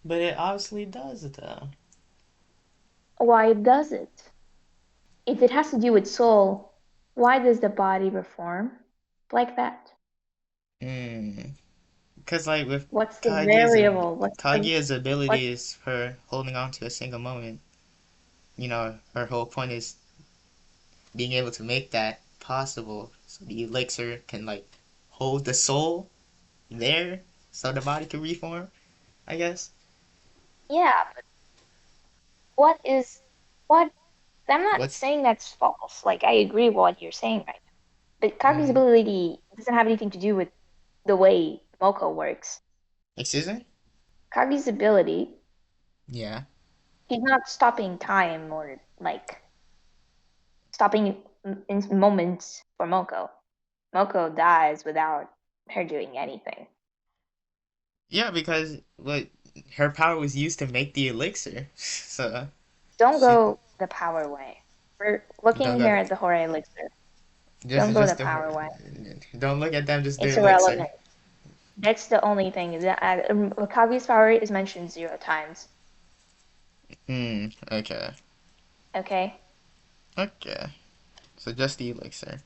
But it obviously does though. Why does it? If it has to do with soul, why does the body reform like that? Hmm. Because like with What's the Kaguya's variable? Kaguya's What? ability is her holding on to a single moment. Her whole point is being able to make that possible, so the elixir can like hold the soul there, so the body can reform. I guess. Yeah, but what is what? I'm not What's saying that's false. Like I agree with what you're saying right now. But Kagu's mm, ability doesn't have anything to do with the way Moko works. excuse me? Kagu's ability, Yeah. he's not stopping time or like stopping in moments for Moko. Moko dies without her doing anything. Yeah, because what her power was used to make the elixir. So Don't she go the power way. We're don't looking go here to at the Hore Elixir. just Don't go the the power way. don't look at them just the It's elixir. irrelevant. That's the only thing. Kaguya's power is mentioned 0 times. Okay. Okay? Okay. So just the elixir.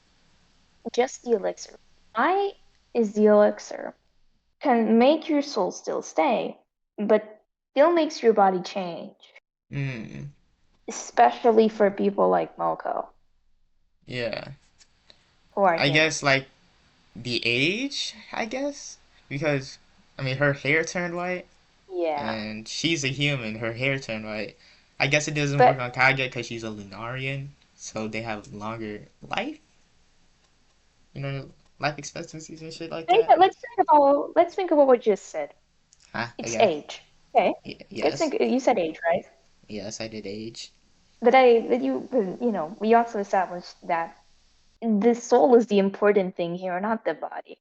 Just the elixir. Why is the elixir? Can make your soul still stay, but still makes your body change. Hmm. Especially for people like Moko, Yeah. who are I human. guess like the age, I guess. Because I mean her hair turned white Yeah. and she's a human, her hair turned white. I guess it doesn't work But on Kage because she's a Lunarian, so they have longer life, you know, life expectancies and shit like that. let's think about what you just said. Huh? I It's guess. age. Okay. Let's Yes. think you said age, right? Yes, I did age. But we also established that the soul is the important thing here, not the body.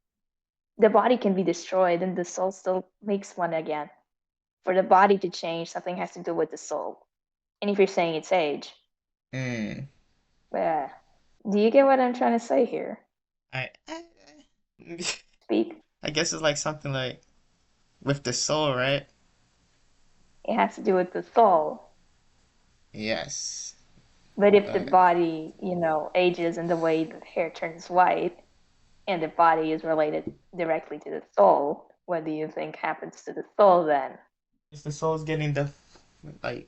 The body can be destroyed and the soul still makes one again. For the body to change, something has to do with the soul. And if you're saying it's age, Hmm. yeah. Do you get what I'm trying to say here? I Speak. I guess it's like something like with the soul, right? It has to do with the soul. Yes. But if the Uh, body, ages in the way the hair turns white, and the body is related directly to the soul, what do you think happens to the soul then? is the soul's getting like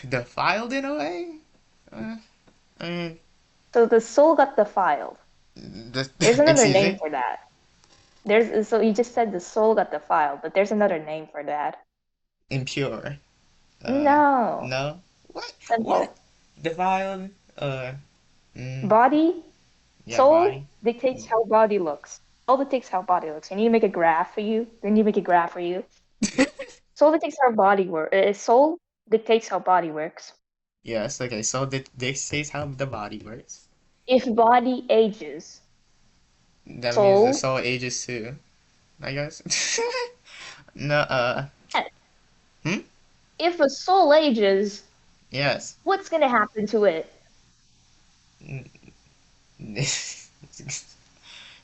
defiled in a way? Uh, I mean, So the soul got defiled. the There's another excuse name me, for that. So you just said the soul got defiled, but there's another name for that. impure. No. No. What? What? Simple. Defiled. Uh. Mm, Body, yeah. soul Body. dictates how body looks. Soul dictates how body looks. I need to make a graph for you. Then you make a graph for you. Soul dictates how body works. Soul dictates how body works. Yes. Okay. So this says how the body works. If body ages, That means the soul. soul ages too. I guess. No. Yes. Hmm. If a soul ages, Yes. what's gonna happen to it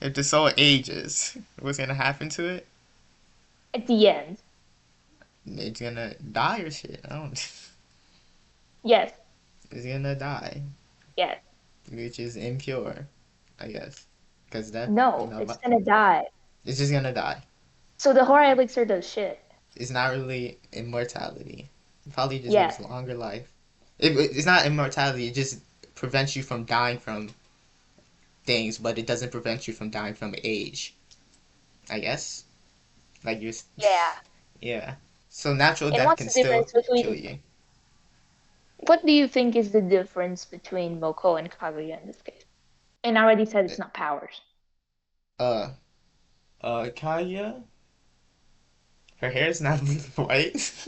If the soul ages, what's gonna happen to it? at the end? It's gonna die or shit. I don't. Yes. It's gonna die, Yes. which is impure, I guess, because that No, it's but gonna die. it's just gonna die. So the horror elixir does shit. It's not really immortality. It probably just gives Yes. longer life. It's not immortality. It just prevents you from dying from things, but it doesn't prevent you from dying from age. I guess. Like you're. Yeah. Yeah. So natural And death what's can the still difference kill between you. what do you think is the difference between Moko and Kaguya in this case? And I already said it's not powers. Uh, Kaya, her hair is not white.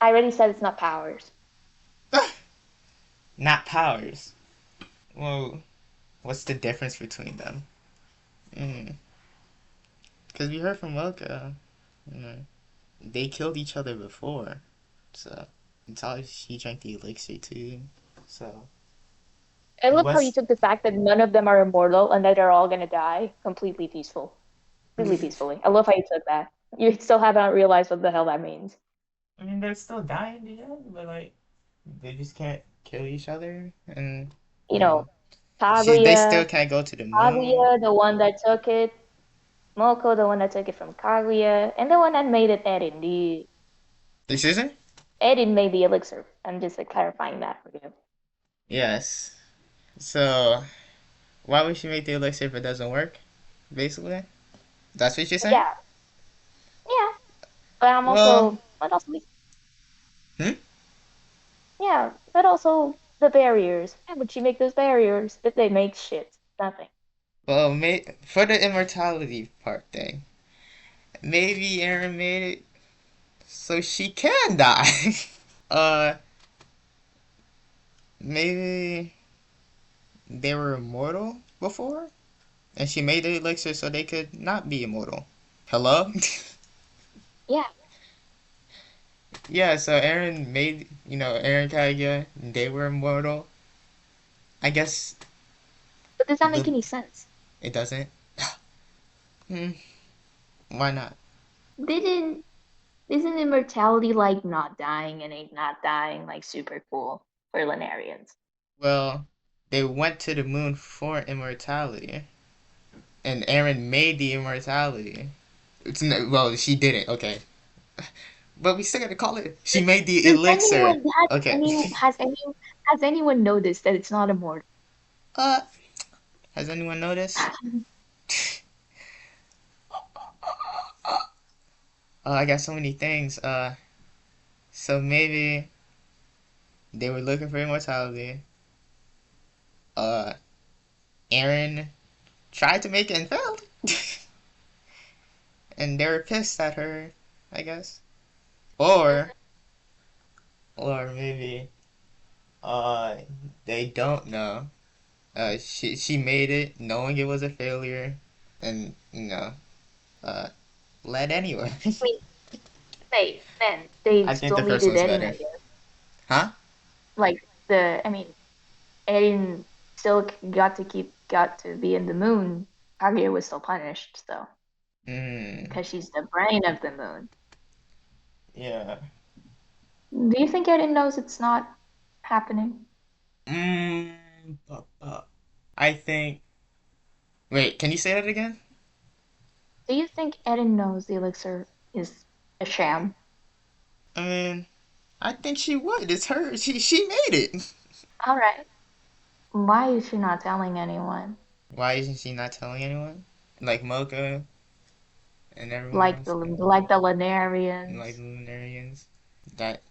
I already said it's not powers. Not powers. Well, what's the difference between them? Mm. Because we heard from Wilka, you know, they killed each other before. So, until she drank the elixir too. So, I love how you what's. took the fact that none of them are immortal and that they're all gonna die completely peaceful. Completely peacefully. I love how you took that. You still haven't realized what the hell that means. I mean, they're still dying, yeah, but like, they just can't kill each other. And, You you know, know, they still Kaguya, can't go to the moon. Kaguya, the one that took it, Moko, the one that took it from Kaguya, and the one that made it, Erin. Excuse me? Erin made the elixir. I'm just clarifying that for you. Yes. So, why would she make the elixir if it doesn't work? Basically, that's what you're saying. Yeah, yeah. But I'm Well, also, what else? Hmm? Yeah, but also the barriers. Why would she make those barriers if they make shit? Nothing. Well, for the immortality part thing, maybe Aaron made it so she can die. uh, maybe they were immortal before, and she made the elixir so they could not be immortal. Hello? Yeah, Yeah, so Aaron made, Aaron Kage, they were immortal. I guess but does that make the any sense? it doesn't. Hmm, why not? Didn't Isn't immortality like not dying and ain't not dying like super cool for Linnarians? Well, they went to the moon for immortality, and Aaron made the immortality. Well, she didn't. Okay, but we still gotta call it. She made the Does elixir. anyone Okay. has anyone noticed that it's not immortal? uh, has anyone noticed? I got so many things. So maybe they were looking for immortality. Uh, Aaron tried to make it and failed, and they were pissed at her, I guess. Or, or maybe, uh, they don't know. She made it knowing it was a failure, and uh, led anyway. I mean, then they I think still the first needed one's Erin, better. I guess. Huh? Like I mean, Erin still got to be in the moon. Kaguya was still punished, so Mm, because she's the brain of the moon. yeah. Do you think Erin knows it's not happening? I think. Wait, can you say that again? Do you think Erin knows the elixir is a sham? I mean, I think she would. It's her. She made it. All right. Why is she not telling anyone? Why isn't she not telling anyone? Like Mocha and everyone Like else, the and like Lunarians. the Lunarians. That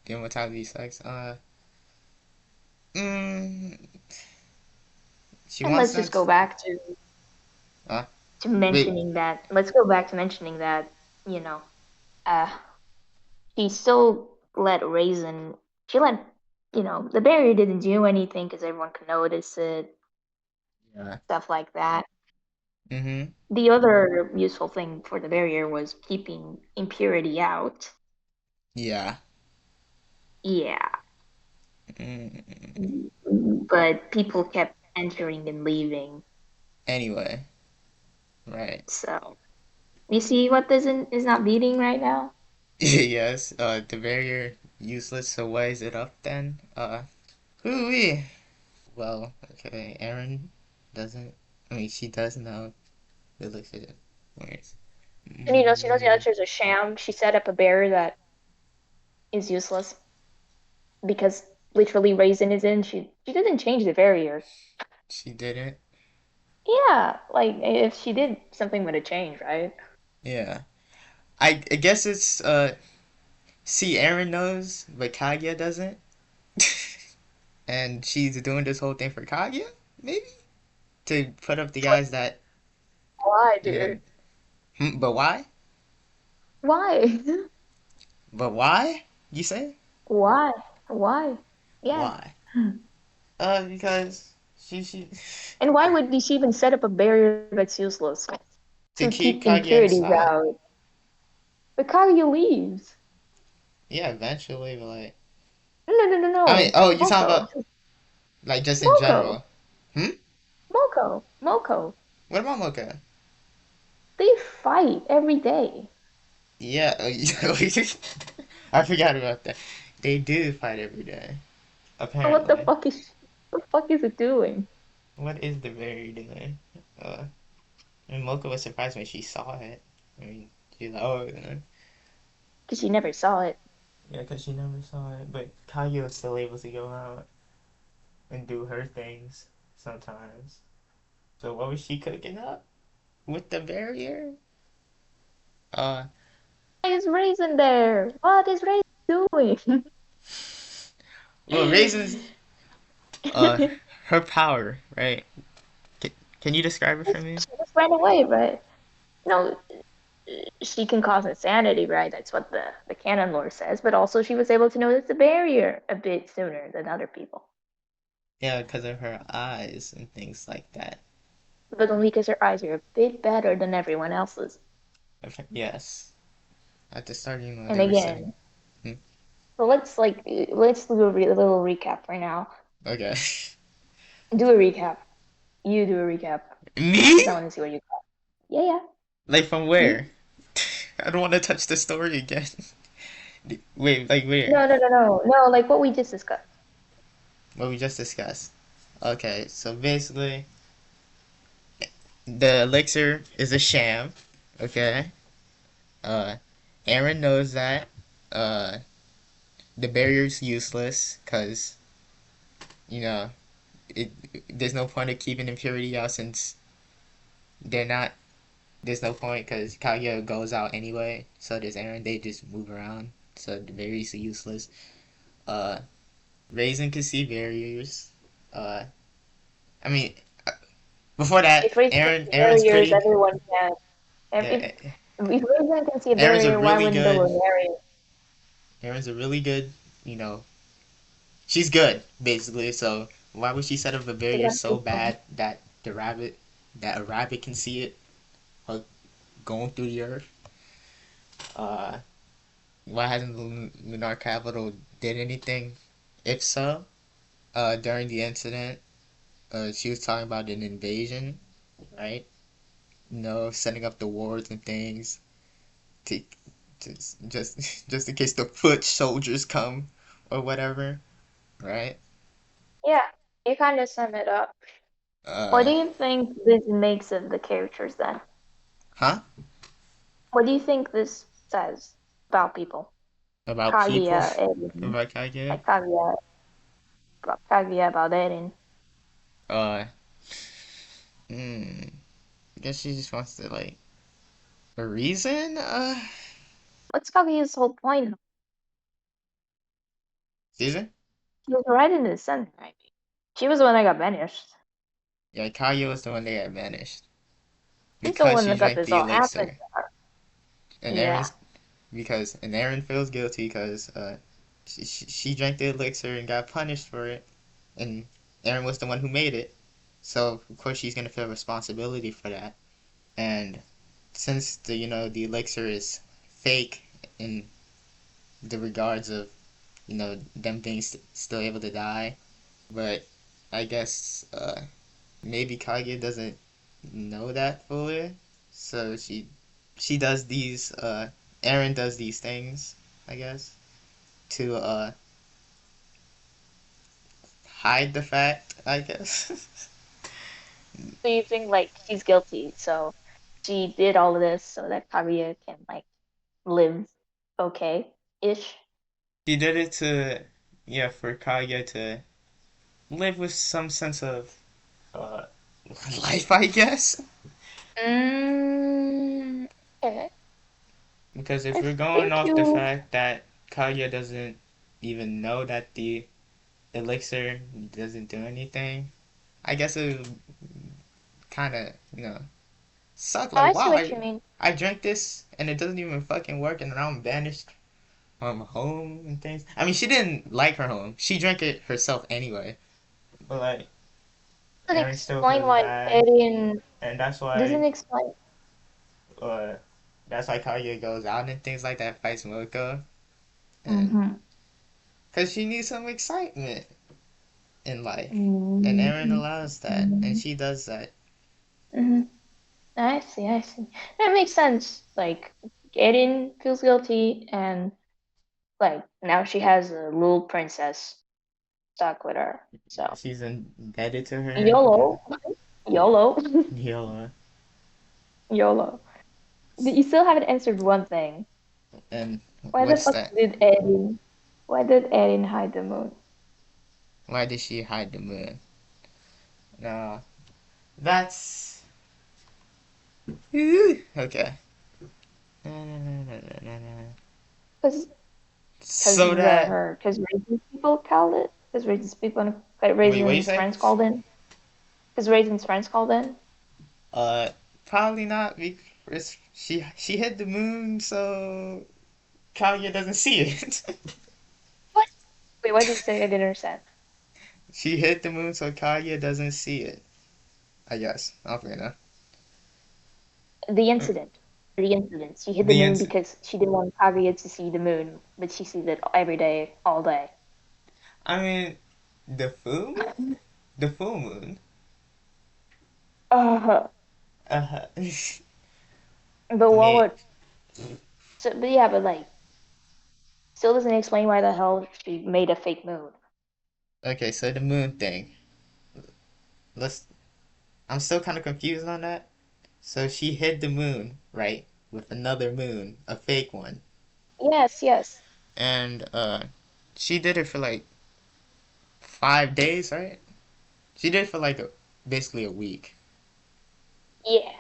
the immortality sucks. Mm, she And wants let's them. just go back Uh, to wait. mentioning that. Let's go back to mentioning that, you know, uh, she still let Raisin, she let, the barrier didn't do anything because everyone could notice it, Yeah. stuff like that. Mm-hmm. The other useful thing for the barrier was keeping impurity out. Yeah. Yeah, Mm. but people kept entering and leaving. Anyway, right. So you see what isn't is not beating right now? Yes. The barrier useless. So why is it up then? Hooey. Well, okay. Aaron doesn't. I mean, she does know the elixir works. And she knows the Mm, answer is a sham. She set up a barrier that is useless because literally Raisin is in. She didn't change the barrier. she didn't. Yeah, like if she did, something would have changed, right? Yeah. I guess it's see, Aaron knows, but Kaguya doesn't. And she's doing this whole thing for Kaguya, maybe? To put up the guys that, Why, you know, dude? but why? Why? But why? You say? Why? Why? Yeah. Why? Because she And why would she even set up a barrier that's useless to to keep keep Kaguya impurities inside. out? But Kaguya leaves. Yeah, eventually, but like, No, no, no, I mean, no. oh, you're talking Moko. about like just in Moko. general. Hmm? Moko. Moko. What about Mocha? They fight every day. Yeah, I forgot about that. They do fight every day, What the apparently. fuck is it doing? What is the berry doing? Uh, and Mocha was surprised when she saw it. I mean, she's like, oh, Because she never saw it. yeah, because she never saw it. But Kaguya was still able to go out and do her things sometimes. So what was she cooking up with the barrier? Uh, Why is Raisin there? What is Raisin? doing? Well, raisins, uh, She her power, right? Can, can you describe it for me? just ran away, but no, she can cause insanity, right? That's what the canon lore says. But also, she was able to notice the barrier a bit sooner than other people, Yeah, because of her eyes and things like that. but only because her eyes are a bit better than everyone else's. Yes. At the start, And they were saying, again, hmm, so let's do a little recap right now. okay. Do a recap. You do a recap because I Me? want to see what you got. Yeah, yeah. Like from You. where? I don't want to touch the story again. Wait, like where? No, no, no, no, no. Like what we just discussed. What we just discussed. Okay, so basically, the elixir is a sham. Okay. Uh, Aaron knows that. Uh, the barrier's useless because you know it. There's no point of keeping impurity out since they're not. There's no point because Kaguya goes out anyway. So does Aaron. They just move around. So the barrier's useless. Uh, Raisin can see barriers. Uh, I mean, before that, If raising can see Aaron's barriers, pretty. everyone can. Yeah, If raising can see a Aaron's a barrier, why really wouldn't the good. Lunarian? Aaron's a really good. She's good basically. So why would she set up a So barrier that's so the point. bad that a rabbit can see it, like going through the earth? Uh, why hasn't the lunar capital did anything? If so, during the incident, she was talking about an invasion, right? Setting up the wards and things to, to just in case the foot soldiers come or whatever, right? Yeah, you kind of sum it up. What Uh, do you think this makes of the characters then? huh? What do you think this says about people? About people, Kaguya, Eren, about Kage. like Kaguya about Eren. Uh, I guess she just wants to like a reason. What's Kaguya's whole point? Season? She was right in the center, right? She was the one that got banished. Yeah, Kage was the one they had vanished She's the because one she that got drank this the all happen elixir, to her. and Yeah. Aaron feels guilty because she drank the elixir and got punished for it, and Aaron was the one who made it, so of course she's gonna feel responsibility for that. And since the elixir is fake in the regards of them being still able to die, but I guess maybe Kage doesn't know that fully, so she does these. Aaron does these things, I guess, to hide the fact, I guess. So you think like she's guilty, so she did all of this so that Kaguya can like live okay ish. She did it to, yeah, for Kage to live with some sense of uh, life, I guess. Mm, okay. Because if I we're going think off the you. fact that Kage doesn't even know that the elixir doesn't do anything, I guess it would kind of, suck. Oh, Like, I see wow, what you mean. I drank this and it doesn't even fucking work, and now I'm banished from home and things. I mean, she didn't like her home. She drank it herself anyway. But like, Doesn't Aaron still explain feels why bad, Eren and doesn't explain. uh, that's why Kage goes out and things like that, fights Moko, and Mm-hmm. because she needs some excitement in life, and Aaron Mm-hmm. allows that, and Mm-hmm. she does that. Mm-hmm. I see. I see. That makes sense. Like Eren feels guilty, and like now she has a little princess stuck with her. So She's indebted to her, YOLO, YOLO, Hila, YOLO. You still haven't answered one thing. and Why the what's fuck that? did Erin? Why did Erin hide the moon? Why did she hide the moon? No, that's okay. No, no, no, no, no, no, no. Because because So that her because racist people called it because racist people and wait, what you Raisin's say? friends called in because Raisin's friends called in. Uh, Probably not because she hit the moon, so Kaya doesn't see it. What? Wait, what did you say? I didn't understand. She hit the moon, so Kaya doesn't see it. I guess. I don't really know. The incident. The incident. She hit the The moon ins. because she didn't want Kaguya to see the moon, but she sees it every day, all day. I mean, the full, the full moon. Uh, Uh, but what me. would so? But yeah, but like, still doesn't explain why the hell she made a fake moon. Okay, so the moon thing. Let's. I'm still kind of confused on that. So she hid the moon, right, with another moon, a fake one, Yes, yes, and she did it for like 5 days, right? She did it for like basically a week. yeah.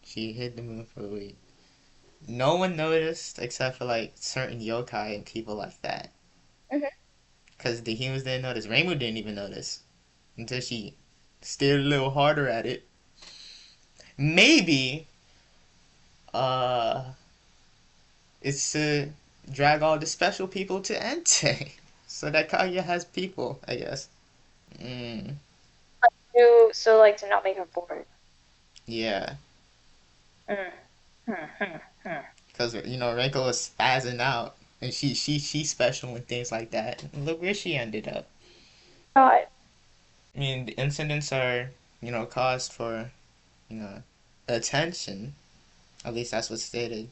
She hid the moon for a week. No one noticed except for like certain yokai and people like that. Hmm. Because the humans didn't notice. Rainbow didn't even notice until she stared a little harder at it. Maybe uh it's to drag all the special people to Entei. So that Kaguya has people, I guess. Mm, So like to not make her bored. yeah. Mm. Hmm, hmm, hmm. Because, Reiko was spazzing out. And she's special and things like that. And look where she ended up. God. I mean, the incidents are, caused for, you know, attention. At least that's what's stated.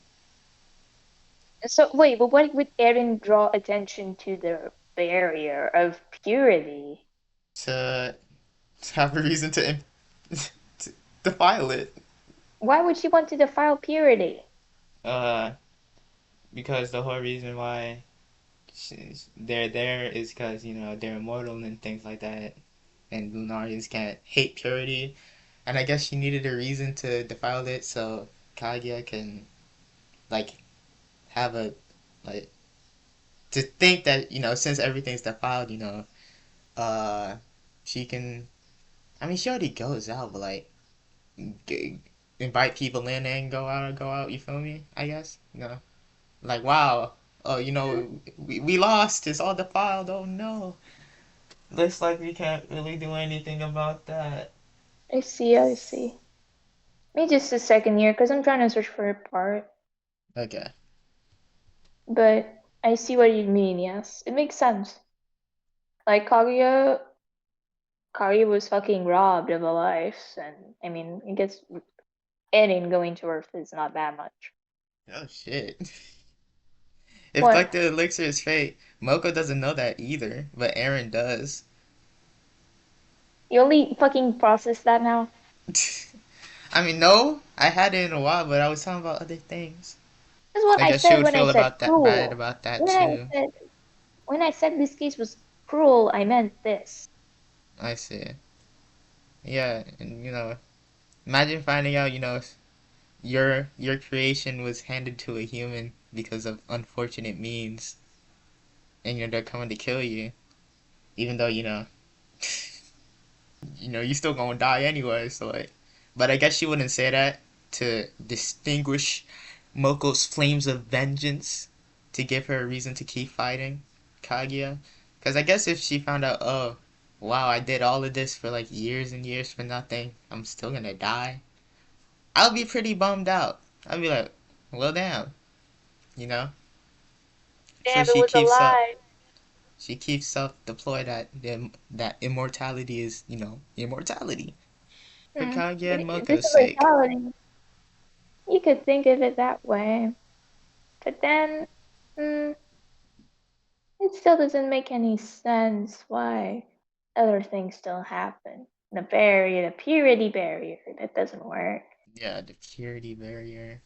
So wait, but what would Eren draw attention to the barrier of purity? To have a reason to defile it. Why would she want to defile purity? Uh, because the whole reason why they're there is because, they're immortal and things like that. And Lunarians can't hate purity. And I guess she needed a reason to defile it so Kaguya can, like, have a, like, to think that, since everything's defiled, uh, she can, I mean, she already goes out, but, like, g- invite people in and go out, you feel me? I guess? Like, wow, oh, we lost, it's all defiled, oh no. Looks like we can't really do anything about that. I see, I see. Me just a second here, because I'm trying to search for a part. Okay. But I see what you mean, yes. It makes sense. Like Kaguya was fucking robbed of a life, and I mean, I guess Eren going to Earth is not that much. Oh shit. If What? like the elixir is fake, Moko doesn't know that either, but Aaron does. You only fucking process that now? I mean, no, I had it in a while, but I was talking about other things. That's what I I guess she said would when I feel said about that bad cruel. about that When I too. said when I said this case was cruel, I meant this. I see. Yeah, and imagine finding out, your creation was handed to a human because of unfortunate means, and they're coming to kill you, even though you still gonna die anyway. So like, but I guess she wouldn't say that to distinguish Moko's flames of vengeance to give her a reason to keep fighting Kaguya. Because I guess if she found out, oh, wow, I did all of this for like years and years for nothing, I'm still gonna die. I'll be pretty bummed out. I'll be like, well, damn, you know. So Damn, it was a lie. she keeps self deployed that immortality is immortality for Mm. Kaguya and This Moko's is sake. mentality. You could think of it that way, but then mm, it still doesn't make any sense why other things still happen. The barrier, the purity barrier, that doesn't work. Yeah, the purity barrier.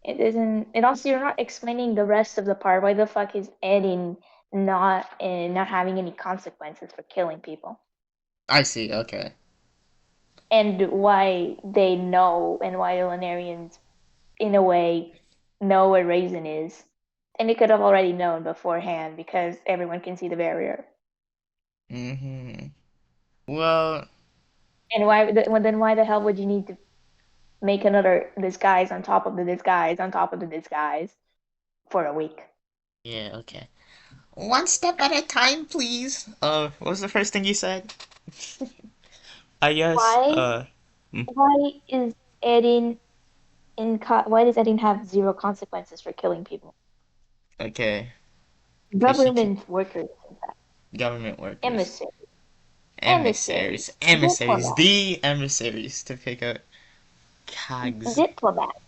It isn't. And also, you're not explaining the rest of the part. Why the fuck is Eddie not having any consequences for killing people? I see. Okay. And why they know, and why the Lunarians, in a way, know what Raisin is, And it could have already known beforehand because everyone can see the barrier. Mm-hmm. Well, And well, then why the hell would you need to make another disguise on top of the disguise on top of the disguise for a week? yeah, okay. One step at a time, please. What was the first thing you said? I guess, Why? mm, Why is Erin why does Erin have zero consequences for killing people? okay. Cause Government workers, in fact, government workers. emissaries, emissaries, Emissaries, diplomats, the emissaries to pick up cogs, diplomats.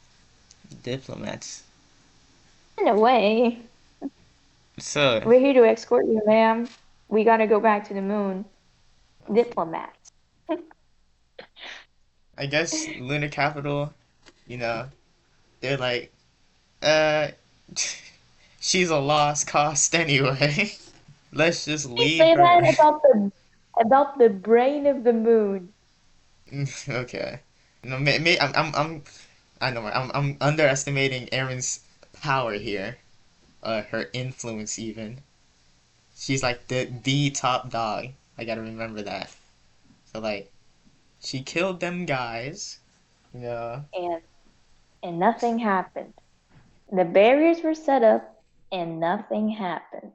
diplomats. In a way, So, we're here to escort you, ma'am. We gotta go back to the moon. Diplomats. I guess lunar capital, you know, they're like, uh, she's a lost cost anyway. Let's just They leave say her. that about the brain of the moon. Okay. No, I know, I'm underestimating Erin's power here. Her influence even. She's like the top dog. I gotta remember that. So like, she killed them guys. Yeah. And nothing happened. The barriers were set up and nothing happened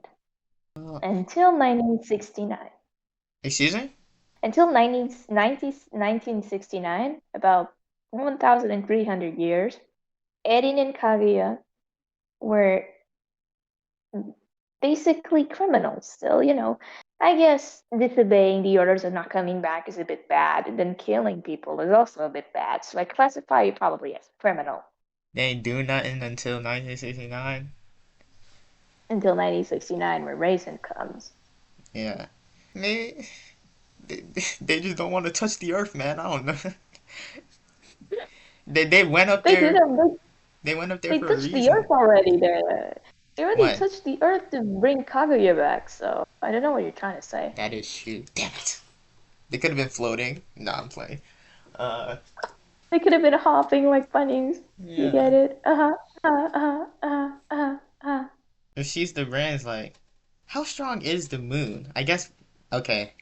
Uh, until 1969. excuse me? Until 1969, about 1,300 years, Erin and Kaguya were basically criminals still, you know. I guess disobeying the orders of not coming back is a bit bad, and then killing people is also a bit bad. So I classify you probably as a criminal They ain't do nothing until 1969. until 1969, where Raisin comes. Yeah. Maybe they, they just don't want to touch the earth, man. I don't know. They went up They did there. them. They went up there They for a touched the reason. earth already. They already What? touched the earth to bring Kaguya back. So I don't know what you're trying to say. That is true. Damn it. They could have been floating. No, I'm playing. Uh, They could have been hopping like bunnies. You yeah. get it? Uh-huh. If she's the brand's like, how strong is the moon? I guess. Okay.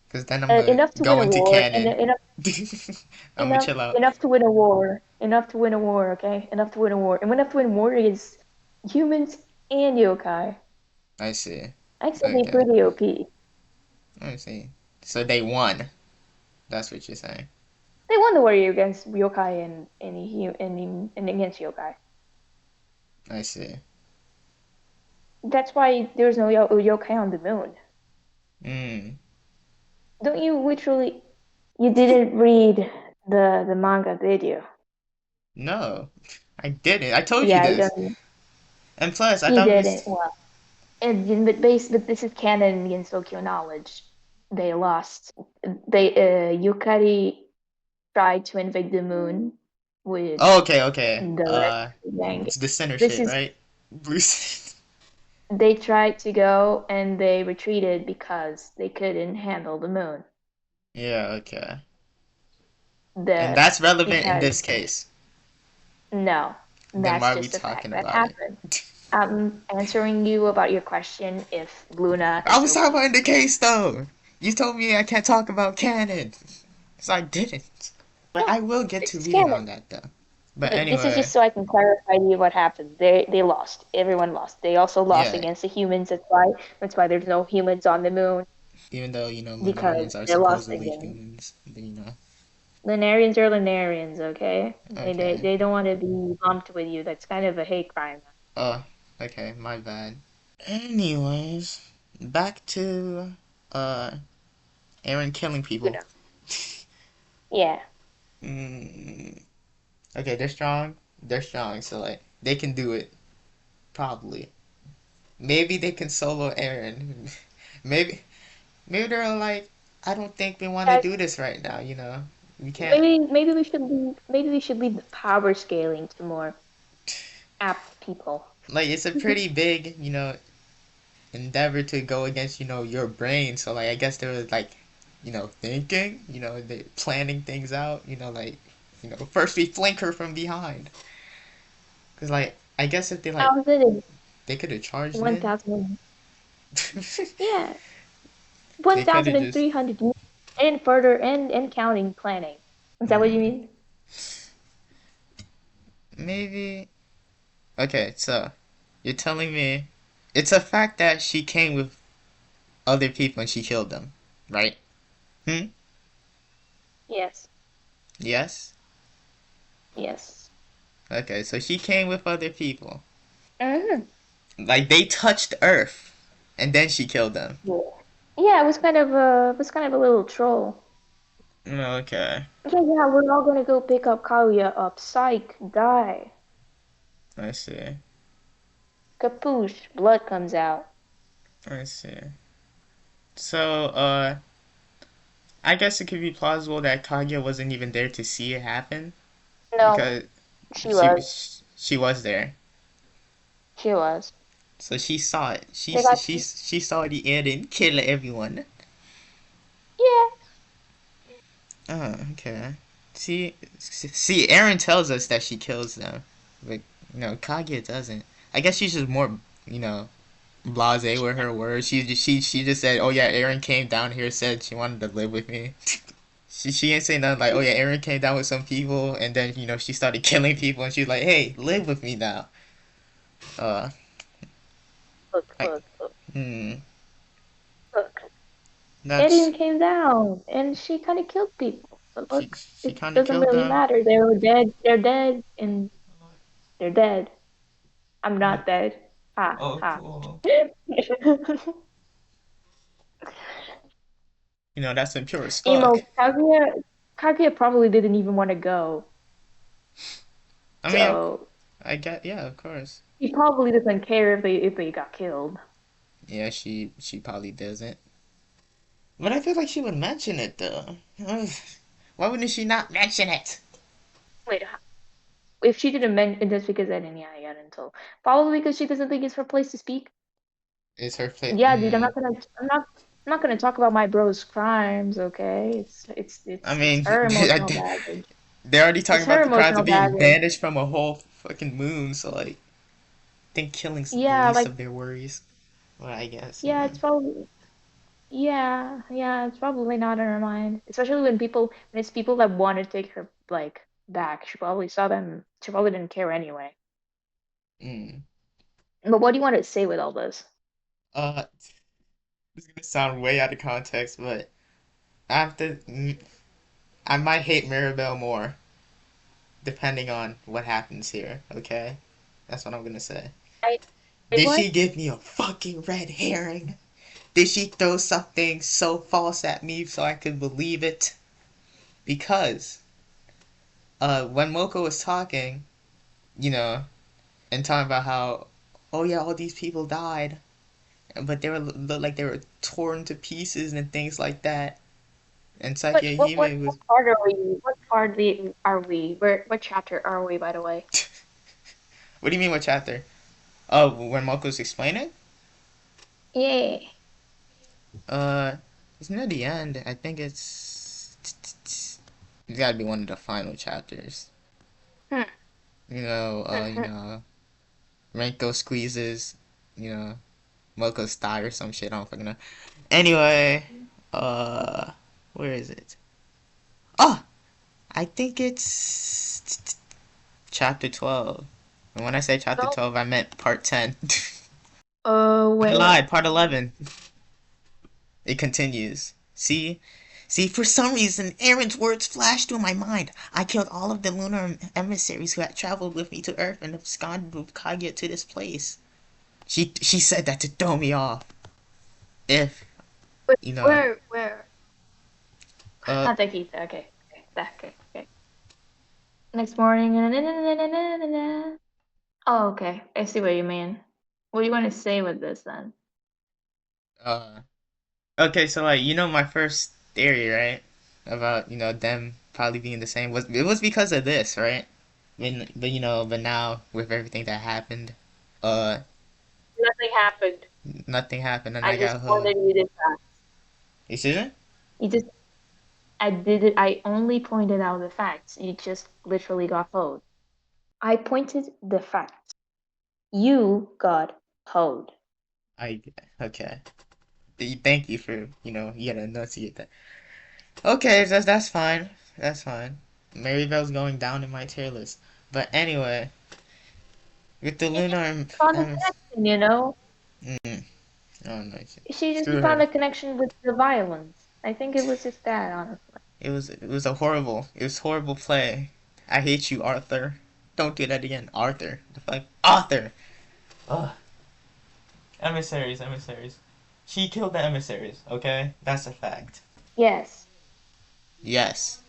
Because then I'm gonna Enough to win go a into war, and canon. I'm gonna chill out. enough to win a war. Enough to win a war. Okay, enough to win a war. And enough to win a war is humans and yokai. I see. Actually, Okay. pretty OP. I see. So they won. That's what you're saying. They won the war against yokai and against yokai. I see. That's why there's no yokai on the moon. Hmm. Don't you literally? You didn't read the manga, did you? No, I didn't. I told you Yeah, you this. don't. And plus, I You thought it didn't. was. Well, but this is canon against Tokyo knowledge. They lost. They Yukari tried to invade the moon with Oh, okay, okay. the rest of the gang. It's the center This shit, is right? Bruce. they tried to go and they retreated because they couldn't handle the moon. Yeah, okay. And The that's relevant in because this case. no, Then that's why are we just a fact talking that about it? happened. I'm answering you about your question if Luna I is was talking OP. about in the case though. You told me I can't talk about canon. So I didn't. But No, I will get this to is reading canon. on that though. But Look, this is anyway, just so I can clarify to you what happened. They lost. Everyone lost. They also lost yeah. against the humans. That's why there's no humans on the moon Even though, because Lunarians are they lost supposedly again. humans. But. Lunarians are Lunarians, okay? Okay. They don't want to be bumped with you. That's kind of a hate crime. Oh, okay, my bad. Anyways, back to uh Aaron killing You people. know. Yeah. Mm, okay, they're strong. They're strong, so like they can do it. Probably. Maybe they can solo Aaron. Maybe they're like, I don't think we want to Guys, do this right now. We can't. maybe we should leave the power scaling to more apt people. Like it's a pretty big, endeavor to go against, your brain. So like I guess they were like, thinking, they planning things out. Like, first we flank her from behind. Cause like I guess if they like How's it? They could have charged in. 1,000. Yeah, They could have just 1,300 and further and counting planning. Is that what you hmm, mean? maybe. Okay, so you're telling me it's a fact that she came with other people and she killed them, right? Hmm. Yes. Yes. Yes. Okay, so she came with other people. Hmm. Like they touched Earth, and then she killed them. Yeah. Yeah, it was kind of a little troll. Okay, Yeah, yeah, we're all gonna go pick up Kalia up. Psych, die. I see. Kapoosh, blood comes out. I see. So, I guess it could be plausible that Kaguya wasn't even there to see it happen No, because she she was. she was there, She was. so she saw it. She They got she she saw the EIRIN kill everyone. yeah. Oh, okay. See, Aaron tells us that she kills them, but Kaguya doesn't. I guess she's just more, you know, blasé with her words. She just said, "Oh yeah, Aaron came down here, said she wanted to live with me." She ain't say nothing like, "Oh yeah, Aaron came down with some people, and then she started killing people, and she's like, hey, live with me now." Uh, Look, I look, look, hmm, look. that's Erin came down and she kind of killed people. But she look, she it kind of doesn't killed really them. matter. They were dead. They're dead, and they're dead. I'm Oh, not dead. Ha oh, ha. cool. That's impure as fuck. Emo Kaguya probably didn't even want to go. I mean, So I get, yeah, of course. he probably doesn't care if they got killed. Yeah, she probably doesn't. But I feel like she would mention it though. Why wouldn't she not mention it? Wait, if she didn't mention that's because I didn't, yeah, I got until probably because she doesn't think it's her place to speak. It's her flip. Yeah, dude, I'm not gonna talk about my bro's crimes, okay? It's I it's it's mean, her emotional baggage. they're already It's talking her about the crimes emotional of being baggage. banished from a whole fucking moon. So like, I think killing's the Yeah, least like of their worries. Well, I guess. yeah, it's probably yeah, it's probably not in her mind. Especially when it's people that want to take her like back. She probably saw them. She probably didn't care anyway. Mm. But what do you want to say with all this? Uh, this is gonna sound way out of context, but after I might hate Mirabelle more depending on what happens here. Okay, that's what I'm gonna say. I Did what? she give me a fucking red herring? Did she throw something so false at me so I could believe it? Because when Moko was talking, you know, and talking about how, oh yeah, all these people died, but they were looked like they were torn to pieces and things like that. And What Sakia what what Hime what was. part are we? What part are we? Where what chapter are we, by the way? What do you mean, what chapter? Oh, when Moko's explaining? Yeah. Uh, it's near the end. I think it's gotta be one of the final chapters. Hmm. Hmm. Renko squeezes, you know, Moko's thigh or some shit. I don't fucking know. Anyway, uh, where is it? Oh, I think it's chapter 12. And when I say chapter No. 12, I meant part 10. I Wait. lied, part 11. It continues. See, for some reason, Aaron's words flashed through my mind. I killed all of the lunar emissaries who had traveled with me to Earth and absconded with Kaguya to this place. She said that to throw me off. If, Wait, you know, where? uh, Not that Keith. Okay. Okay. Okay. Next morning. Oh, okay. I see what you mean. What do you want to say with this then? uh, okay, so like, my first theory, right? About, them probably being the same it was because of this, right? But now with everything that happened, uh, Nothing happened. nothing happened and I I just got hoed. pointed you this out. You see that? You just, I did it. I only pointed out the facts. You just literally got hoed. I pointed the facts. You got Hold. I okay. Thank you for you gotta enunciate that. Okay, that's fine. That's fine. Maribel's going down in my tier list. But anyway, with the She lunar just found a connection, you know? mm, oh no, She just screw found her. a connection with the violence. I think it was just that, honestly. It was a horrible play. I hate you, Arthur. Don't do that again, Arthur. The fuck, Arthur. Ugh. Emissaries. She killed the emissaries. Okay, that's a fact. Yes. Yes,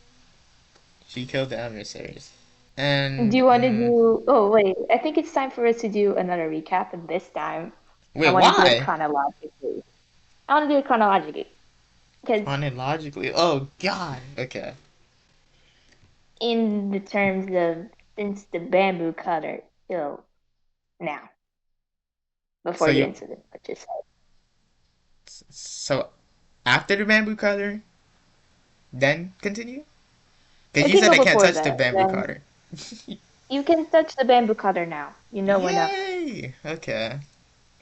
she killed the emissaries. Do And you want to do? Oh, wait. I think it's time for us to do another recap, and this time I wait, want to do it why? chronologically. I want to do it chronologically because, Chronologically. Oh God. Okay. in the terms of since the bamboo cutter till now, So before the you incident, let's just say. so after the bamboo cutter, then continue. Cause We you can said go I can't before touch the that. bamboo Then cutter. you can touch the bamboo cutter now. You know enough. Yay. Okay.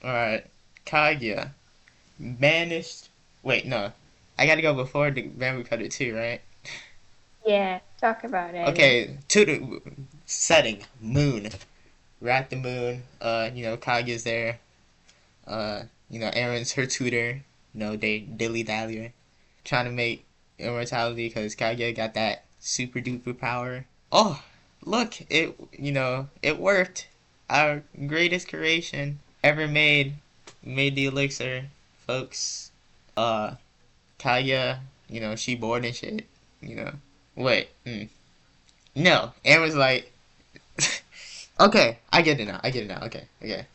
All right. Kaguya banished. Wait, no. I gotta go before the bamboo cutter too, right? Yeah, talk about it. I mean, Okay. To the setting moon. We're at the moon. Kaguya's there. Aaron's her tutor. They dilly dally trying to make immortality because Kaguya got that super duper power. Oh, look! It worked. Our greatest creation ever made the elixir, folks. Uh, Kaguya, she bored and shit. You know, wait, no. Aaron's like, okay, I get it now. Okay, okay.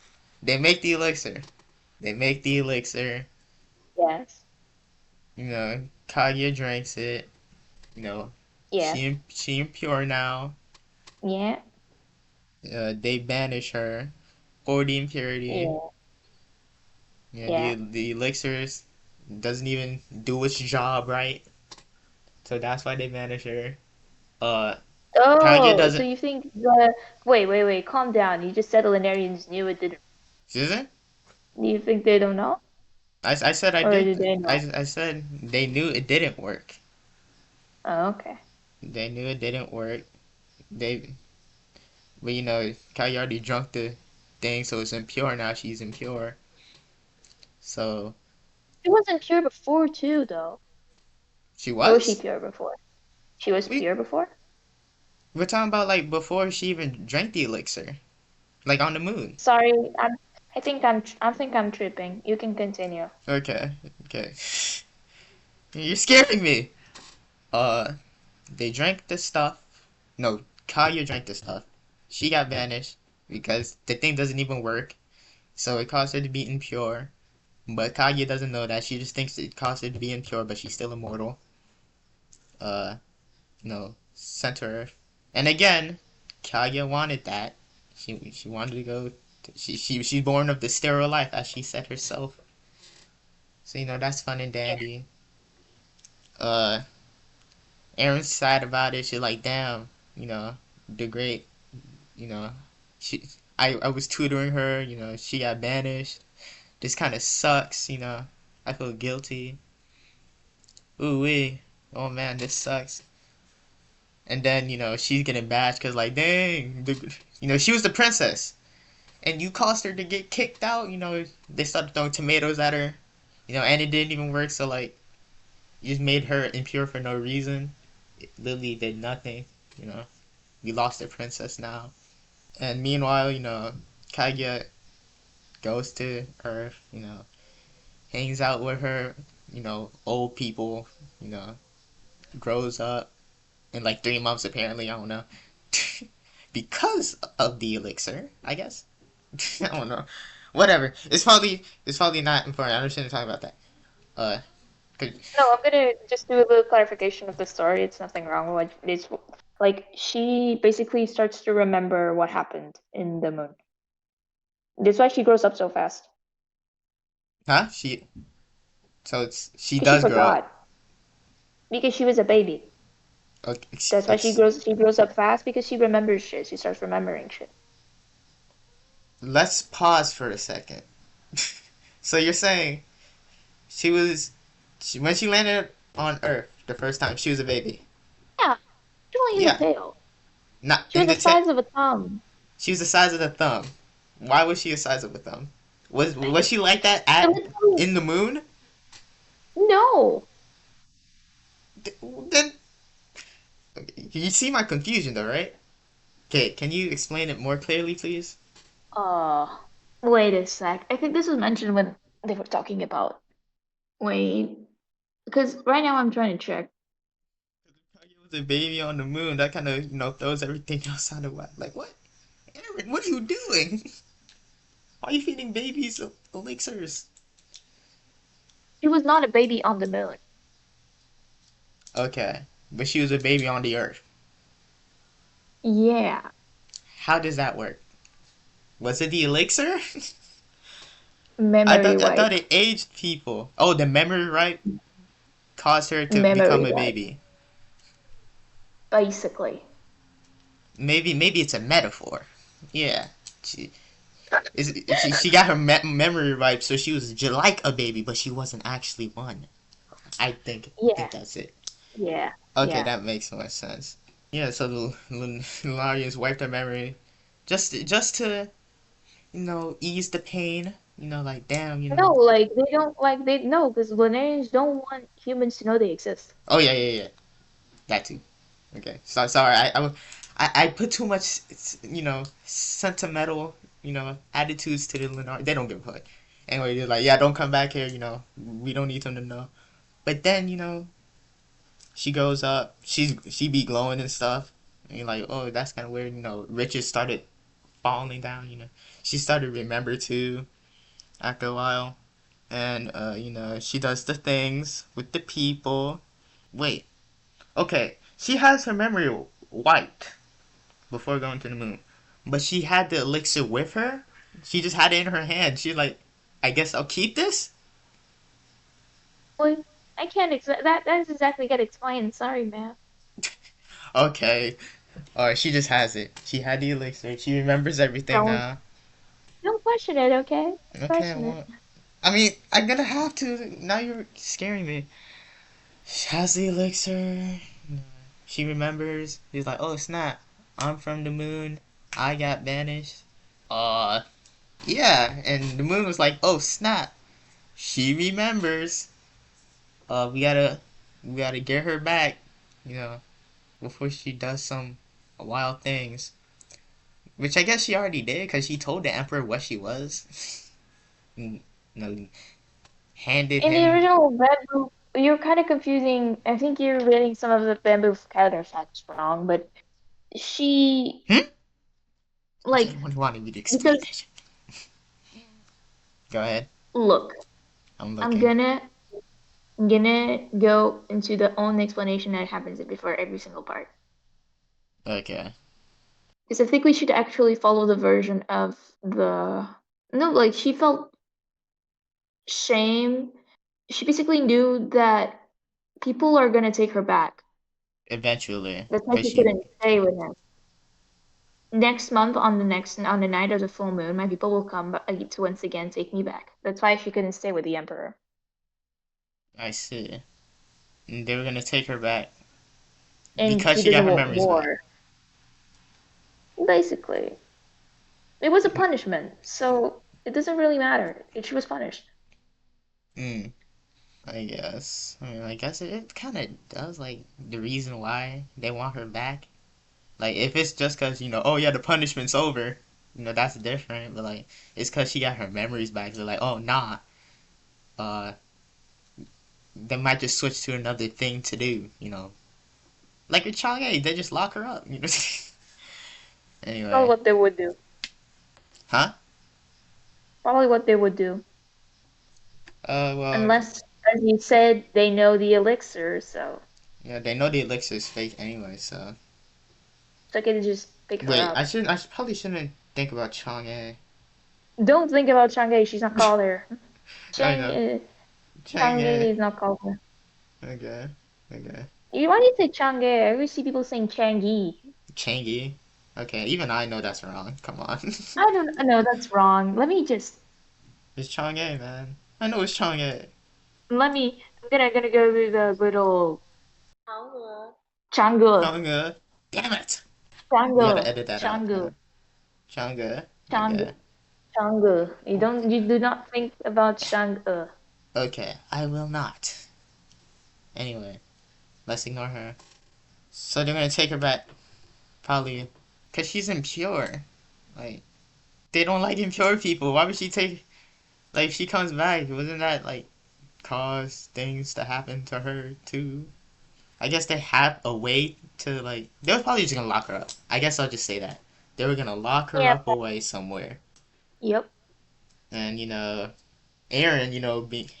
They make the elixir. They make the elixir. yes, Kaguya drinks it. You know, yes, she impure now. yeah, They banish her for the impurity. yeah, The yeah. elixirs doesn't even do its job right, so that's why they banish her. Uh, Kaguya Oh, so doesn't. you think the wait, calm down. You just said the Linnarians knew it didn't. Is it? Do you think they don't know? I said I Or did. did they know? I said they knew it didn't work. Oh, okay. They knew it didn't work. They, but Kaguya already drunk the thing, so it's impure now. She's impure. So She wasn't pure before too, though. she Or was she was. pure before? She was We pure before? we're talking about like before she even drank the elixir, like on the moon. Sorry, I think I'm tripping. You can continue. Okay, okay. You're scaring me. Uh, they drank the stuff. No, Kaya drank the stuff. She got banished because the thing doesn't even work. So it caused her to be impure. But Kaya doesn't know that. She just thinks it caused her to be impure, but she's still immortal. Uh, no, sent to Earth. And again, Kaya wanted that. She wanted to go. She's born of the sterile life, as she said herself. So that's fun and Yeah. dandy. Uh, Aaron's sad about it. She's like, damn, the great, you know, she. I was tutoring her. She got banished. This kind of sucks. I feel guilty. Ooh wee. Oh man, this sucks. And then she's getting bashed because like, dang, she was the princess, and you caused her to get kicked out. They started throwing tomatoes at her. And it didn't even work. So like, you just made her impure for no reason. It literally did nothing. You know, we lost a princess now. And meanwhile, Kaguya goes to Earth. Hangs out with her. Old people. Grows up in like 3 months apparently. I don't know. Because of the elixir, I guess. I don't know. Whatever. It's probably not important. I shouldn't talk about that. Uh, 'cause- No, I'm gonna just do a little clarification of the story. It's nothing wrong with it. It's like she basically starts to remember what happened in the moon. That's why she grows up so fast. huh? She Because she does grow up. forgot. Because she was a baby. Okay, That's why she grows up fast because she remembers shit. She starts remembering shit. let's pause for a second. So you're saying she was when she landed on Earth the first time, she was a baby. Yeah, she only has a Yeah, tail. not She in was the the tip. size of a thumb. She was the size of the thumb. Why was she the size of a thumb? Was she like that It at literally- in the moon? No. Then you see my confusion though, right? Okay, can you explain it more clearly, please? Uh, Wait a sec. I think this was mentioned when they were talking about. Wait, because right now I'm trying to check. It was a baby on the moon. That kind of throws everything else out of whack. Like what, Aaron? What are you doing? Why are you feeding babies elixirs? She was not a baby on the moon. Okay, but she was a baby on the Earth. Yeah, How does that work? Was it the elixir? I memory thought I wipe. thought it aged people. Oh, the memory right caused her to Memory become a wipe, baby. basically. Maybe it's a metaphor. Yeah, she she got her memory right, so she was like a baby, but she wasn't actually one. I think Yeah, that's it. yeah, Okay, yeah. that makes more sense. Yeah, so the Lunarians wiped her memory just to ease the pain. Like damn. No, like they don't like they no, because Linnarians don't want humans to know they exist. Oh yeah, yeah, yeah. That too. Okay. So sorry. I put too much sentimental attitudes to the Lennar. They don't give a fuck. Anyway, they're like, yeah, don't come back here. We don't need them to know. But then she goes up. She be glowing and stuff. And you're like, oh, that's kind of weird. Riches started falling down. She started to remember too after a while. And she does the things with the people. Wait. Okay. She has her memory wiped before going to the moon. But she had the elixir with her. She just had it in her hand. She like, I guess I'll keep this. Like, I can't that's exactly get explained. Sorry, man. Okay. Or she just has it. She had the elixir. She remembers everything Don't now. don't question it, okay? Okay, Question it. well, I mean, I'm gonna have to. Now you're scaring me. She has the elixir. She remembers. She's like, oh snap! I'm from the moon. I got banished. Uh, yeah. And the moon was like, oh snap! She remembers. We gotta get her back. You know, before she does some wild things. Which I guess she already did, because she told the emperor what she was. you know, handed In the him. original bamboo, you're kind of confusing. I think you're reading some of the bamboo character facts wrong, but she Hmm? like Someone wanted me to explain because that. Go ahead. look, I'm I'm looking. gonna go into the own explanation that happens before every single part. Okay. Because I think we should actually follow the version of the no, like she felt shame. She basically knew that people are gonna take her back. Eventually, That's why cause she she. couldn't stay with him. Next month, on the night of the full moon, my people will come to once again take me back. That's why she couldn't stay with the emperor, I see. And they were gonna take her back and because she she got doesn't her want memories back. war. Basically, it was a punishment, so it doesn't really matter. She was punished. Hmm. I guess. I guess it kind of does like the reason why they want her back. Like if it's just cause oh yeah, the punishment's over. That's different. But like it's cause she got her memories back. They're like, oh nah. Uh, they might just switch to another thing to do. Like with Chang'e, they just lock her up. Probably Anyway, what they would do. huh? Probably what they would do. Well, Unless, as you said, they know the elixir, so yeah, they know the elixir is fake anyway. So it's okay to just pick her wait, up. probably shouldn't think about Chang'e. Don't think about Chang'e. She's not called there. I Chang know Chang'e Chang'e. is not called there. Okay, okay. Why do you say Chang'e? I always see people saying Changi. Changi. Okay, even I know that's wrong. Come on. I don't know. That's wrong. Let me just. It's Chang'e, man. I know it's Chang'e. I'm gonna go to the little Chang'e. Chang'e. Damn it! We Chang'e. gotta edit that out. Chang'e. Chang'e. Chang'e. Okay. Chang'e. You do not think about Chang'e. Okay, I will not. Anyway, let's ignore her. So they're gonna take her back, probably, cause she's impure. Like, they don't like impure people. Why would she take? Like, if she comes back, wouldn't that like cause things to happen to her too? I guess they have a way to like. They were probably just gonna lock her up. I guess I'll just say that they were gonna lock her Yeah. up away somewhere, Yep. and Aaron,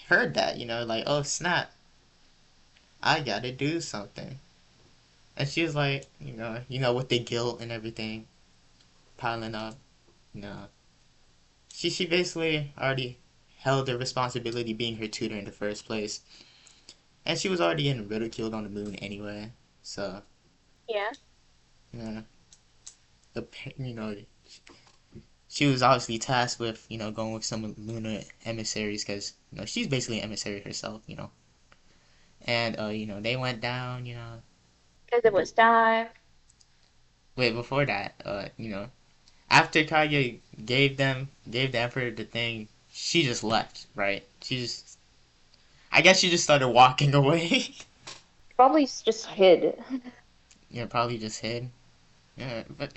heard that, like, oh snap, I gotta do something, and she was like, with the guilt and everything piling up, you know, she basically already held the responsibility being her tutor in the first place, and she was already getting ridiculed on the moon anyway, so Yeah. you know, the you know she was obviously tasked with going with some lunar emissaries because she's basically an emissary herself, and they went down, Because it was time. wait, before that, after Kage gave the emperor the thing, she just left, right? I guess she just started walking away. Probably just hid. Probably just hid. Yeah, but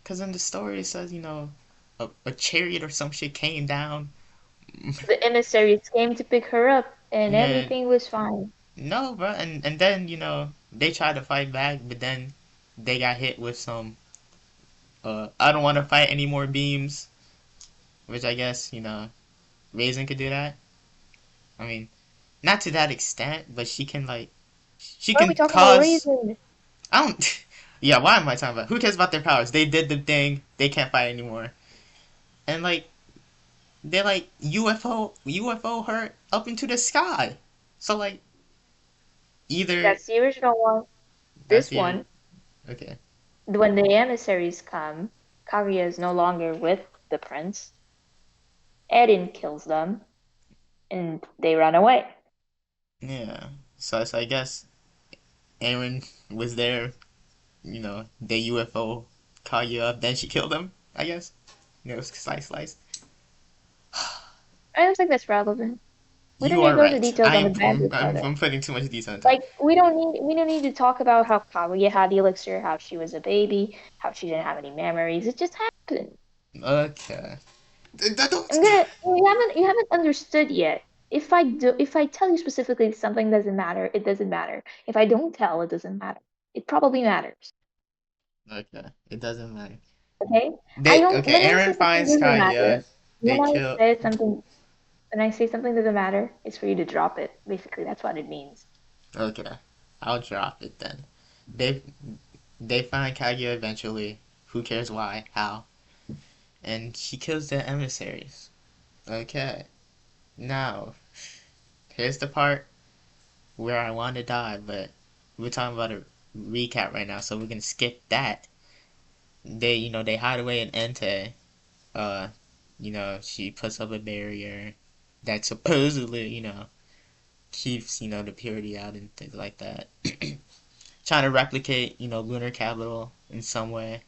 because in the story it says, a chariot or some shit came down. The emissaries came to pick her up, and Yeah, everything was fine. no, bro, and then they tried to fight back, but then they got hit with some I don't want to fight any more beams, which I guess Raisin could do that. I mean, not to that extent, but she Why are we can talking about cause. Raisin? I don't. Yeah, why am I talking about? Who cares about their powers? They did the thing. They can't fight anymore, and they UFO her up into the sky. So either That's the original one. that's This the one, okay. when the emissaries come, Kaguya is no longer with the prince. Eren kills them, and they run away. Yeah. So I guess Aaron was there. The UFO caught you up. Then she killed him. I guess. Slice. I don't think that's relevant. We don't You need to are go into right. details on the bad father. I'm putting too much detail into it. Like we don't need to talk about how Kaguya had the elixir, how she was a baby, how she didn't have any memories. It just happened. Okay. I'm Don't. gonna you haven't understood yet. If I tell you specifically something doesn't matter, it doesn't matter. If I don't tell, it doesn't matter. It probably matters. Okay. It doesn't matter. Okay? I don't Okay. when I Aaron say something finds doesn't Kaya. matter, They when I kill. say something when I say something doesn't matter, it's for you to drop it. Basically, that's what it means. Okay. I'll drop it then. They they find Kaya eventually. Who cares why? How? And she kills the emissaries. Okay. Now, here's the part where I want to die, but we're talking about a recap right now, so we're gonna skip that. They hide away in Entei. Uh, she puts up a barrier that supposedly, keeps, the purity out and things like that. Trying to replicate, lunar capital in some way.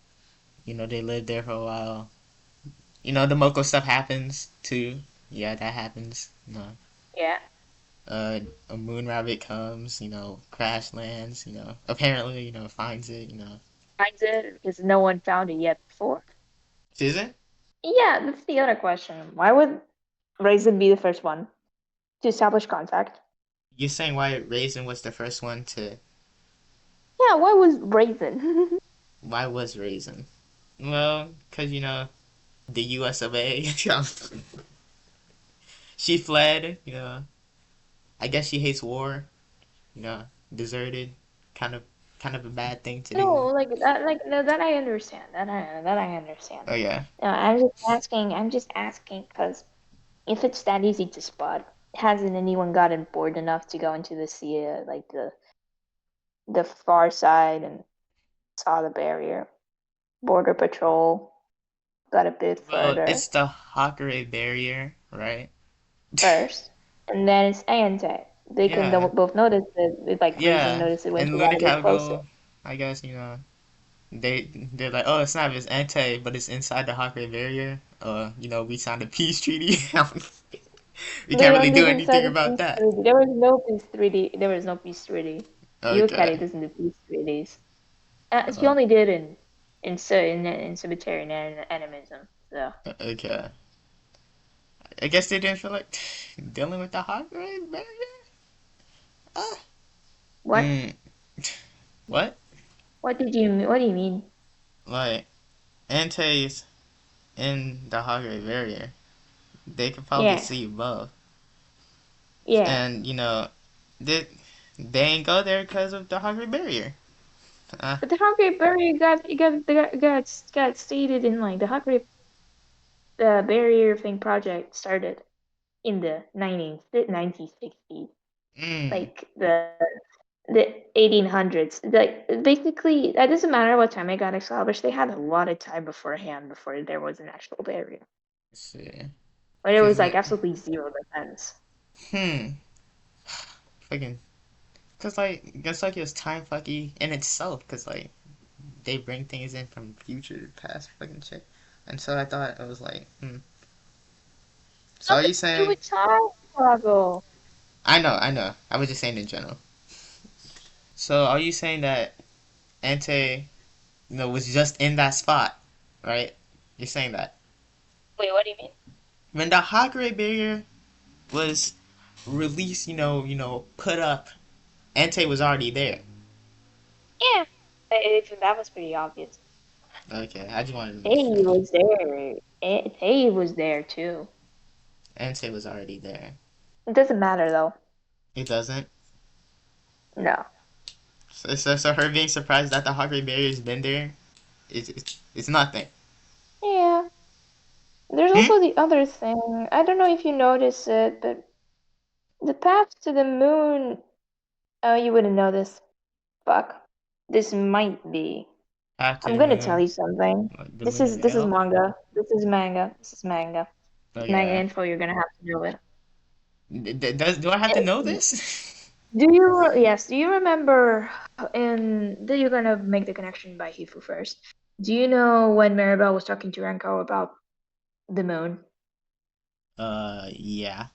They live there for a while. The Moko stuff happens too. Yeah, that happens. Yeah. A moon rabbit comes, crash lands, apparently, finds it, Finds it because no one found it yet before. Is it? Yeah, that's the other question. Why would Raisin be the first one to establish contact? You're saying why Raisin was the first one to. Yeah, why was Raisin? Why was Raisin? Well, because, the US of A. She fled, I guess she hates war, deserted. Kind of, kind of a bad thing to No, do. like that, like no, that I understand. That I understand. Oh, yeah. No, I'm just asking. I'm just asking because if it's that easy to spot, hasn't anyone gotten bored enough to go into the sea, like the far side and saw the barrier? Border patrol got a bit Well, further. it's the Hakare barrier. right? first, and then it's Ante. They can Yeah, both notice it, like freezing, yeah. notice it when And to Lunar ride it closer. Capital, I guess, they're like, oh, it's not it's Entei, but it's inside the Hawkeye barrier. We signed a peace treaty. We They can't really don't do do inside anything the about Peace that. Treaty. There was no Peace Treaty. There was no Peace Treaty. Okay. Yukari doesn't do peace treaties. He Uh, only did in cemetery and animism. So okay. I guess they didn't feel like dealing with the Hawkeye barrier. Ah. what? Mm. What? What do you mean? Like Entei's in the Hawkeye barrier. They could probably Yeah, see both, yeah. and they they ain't go there because of the Hawkeye barrier. Uh, But the Hungry Barrier got stated in like the Hungry Barrier thing project started in the 1960s, mm. like the 1800s. Like basically, that doesn't matter what time it got established. They had a lot of time beforehand before there was an actual barrier. Let's see. But it Cause was like it, absolutely zero defense. hmm, fucking, cause like, guess like it's time fucky in itself. Cause like they bring things in from future, past, fucking shit. And so I thought it was like, So are Nothing you to do saying? with time travel. I know. I was just saying in general. So are you saying that Ante, was just in that spot, right? You're saying that Wait, what do you mean? when the Hagure barrier was released, put up, Ante was already there. Yeah, that was pretty obvious. Okay, I just wanted to make Hey sure. was there. Hey was there too. Ante was already there. It doesn't matter though. It doesn't. No. So her being surprised that the Hagure barrier's been there, it's nothing. Yeah. There's Hmm? also the other thing. I don't know if you notice it, but the path to the moon. Oh, you wouldn't know this. Fuck. This might be. After I'm the gonna tell moon, you something. like the This lunar is this is veil. manga. This is manga. This is manga. Manga Okay. info. You're gonna have to know it. Do I have to know Uh, this? Yes, do you remember you're gonna make the connection by Hifuu first. Do you know when Maribel was talking to Renko about the moon? Yeah.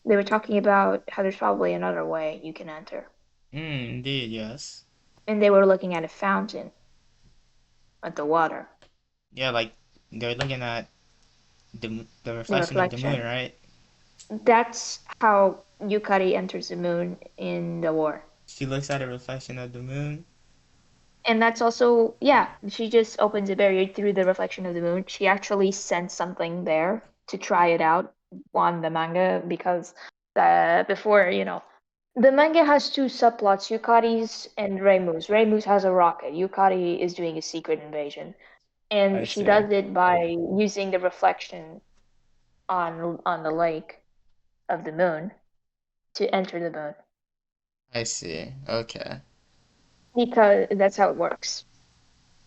They were talking about how there's probably another way you can enter. Indeed, yes. And they were looking at a fountain at the water, Yeah, like they're looking at the the reflection of the moon, reflection. right? That's how Yukari enters the moon in the war. She looks at a reflection of the moon. And that's also, yeah, she just opens a barrier through the reflection of the moon. She actually sent something there to try it out on the manga because before, the manga has two subplots, Yukari's and Reimu's. Reimu's has a rocket. Yukari is doing a secret invasion. I And she see. does it by using the reflection on the lake of the moon to enter the moon. I see. Okay. Because that's how it works.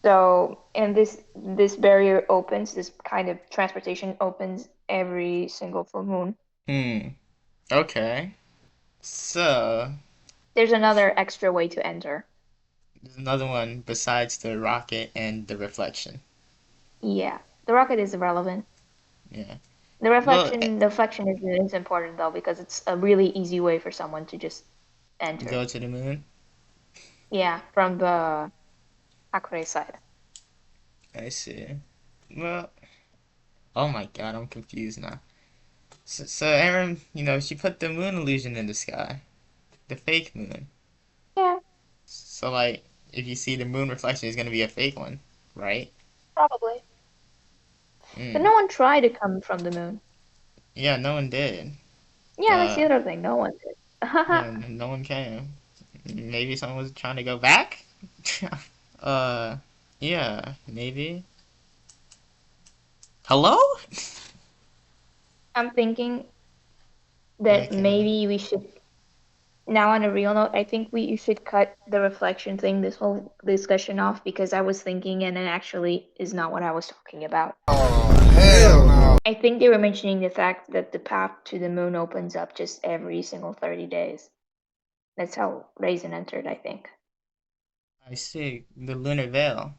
So, and this barrier opens, this kind of transportation opens every single full moon. Hmm. Okay. So There's another extra way to enter. there's another one besides the rocket and the reflection. Yeah, the rocket is irrelevant. Yeah. The Well, reflection is important though because it's a really easy way for someone to just enter. go to the moon. Yeah, from the Hakure side. I see. Well, oh my God, I'm confused now. So Aaron, she put the moon illusion in the sky, the fake moon. Yeah, So like, if you see the moon reflection, it's gonna be a fake one, right? probably. But Mm. no one tried to come from the moon. Yeah, no one did. Yeah, that's the But other thing. No one did. yeah, no one came. Maybe someone was trying to go back. uh, yeah, maybe. Hello? I'm thinking that Okay. maybe we should now, on a real note, I think we should cut the reflection thing, this whole discussion off because I was thinking and it actually is not what I was talking about. Oh, hell no. I think they were mentioning the fact that the path to the moon opens up just every single 30 days. That's how Raisin entered, I think. I see. The lunar veil,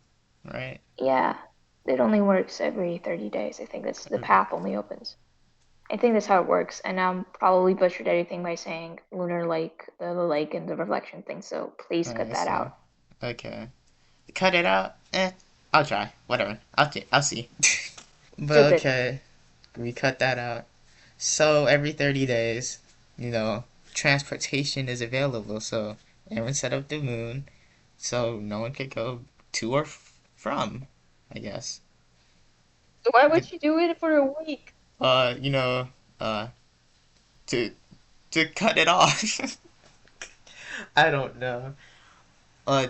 right? Yeah, it only works every 30 days. I think that's the Okay. path only opens. I think that's how it works, and I'm probably butchered everything by saying lunar lake, the lake, and the reflection thing. So please cut I that see. out. Okay. Cut it out? I'll try. Whatever. I'll see. But Stupid. okay, we cut that out. So every 30 days, transportation is available. So everyone set up the moon, so no one could go to or from, I guess. Why The- would you do it for a week? Uh, you know, uh, to to cut it off. I don't know. Uh,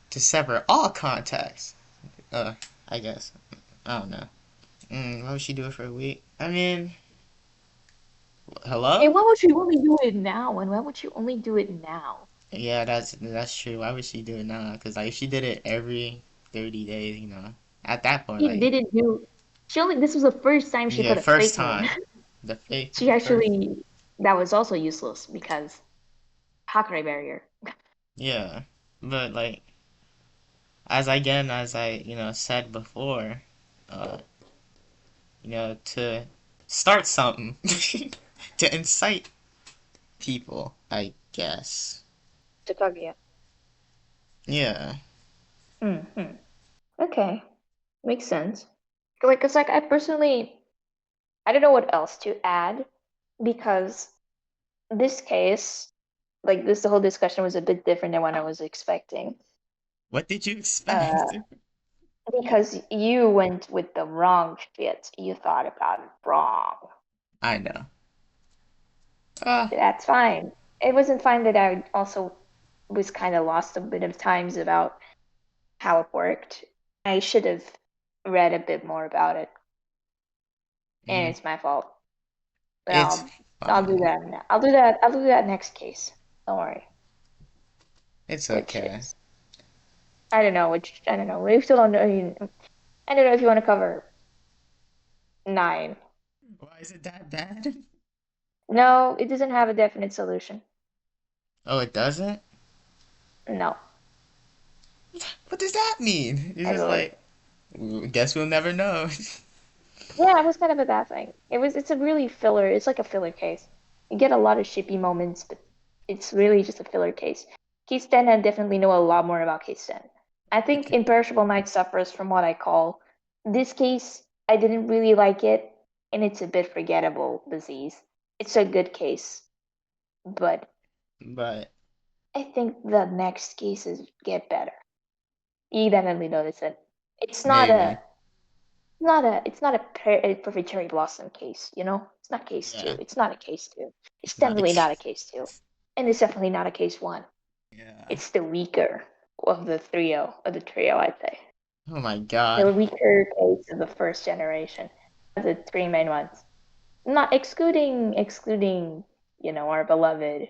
to sever all contacts. Uh, I guess. I don't know. Why would she do it for a week? I mean, And hello? why would you only do it now? And why would you only do it now? Yeah, that's true. Why would she do it now? Because like if she did it every 30 days, at that point, She like didn't do. She only. This was the first time she yeah, put a first fake moon. time, She the first, actually. That was also useless because Hakurai barrier. yeah, but like as I said before, uh, to start something, to incite people, I guess. Takagia. Yeah. Hmm. Okay, makes sense. Like, cause like I personally, I don't know what else to add because this case, like this, the whole discussion was a bit different than what I was expecting. What did you Uh, expect? because you went with the wrong shit. You thought about it wrong. I know. Ah, That's fine. It wasn't fine that I also was kind of lost a bit of times about how it worked. I should have read a bit more about it, and mm, it's my fault. But it's I'll do fine. that. I'll do that. I'll do that next case. Don't worry. It's Which okay. is I don't know. Which I don't know. We still don't know. I don't know if you want to cover 9. Why is it that bad? No, it doesn't have a definite solution. Oh, it doesn't? No, What does that mean? It's I just believe. like, guess we'll never know. Yeah, it was kind of a bad thing. It's a really filler. It's like a filler case. You get a lot of shippy moments, but it's really just a filler case. Case 10, I definitely know a lot more about case 10. I think Okay. Imperishable Night suffers from what I call this case. I didn't really like it, and it's a bit forgettable disease. It's a good case, but But I think the next cases get better. You definitely notice it. It's not a maybe. a perfect cherry blossom case, you know? It's not case two. Yeah. It's not a case two. It's It's not a definitely not a case. case two. And it's definitely not a case one. Yeah. It's the weaker of the trio, I'd say. Oh my god. The weaker case of the first generation. Of the three main ones. Not excluding, our beloved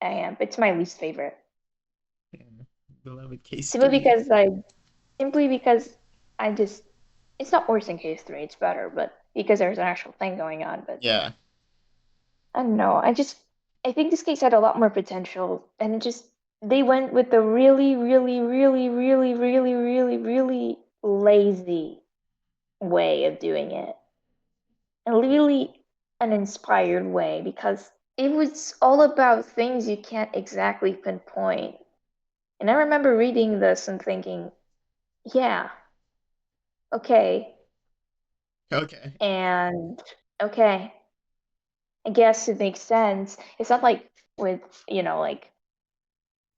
Amp. It's my least favorite. Yeah. Beloved case Simply 3. because I simply because I just it's not worse in case three, it's better, but because there's an actual thing going on, but Yeah. I don't know. I think this case had a lot more potential, and they went with the really, really, really, really, really, really, really lazy way of doing it, and really uninspired way because it was all about things you can't exactly pinpoint. And I remember reading this and thinking, yeah, okay, Okay. and okay, I guess it makes sense. It's not like with, like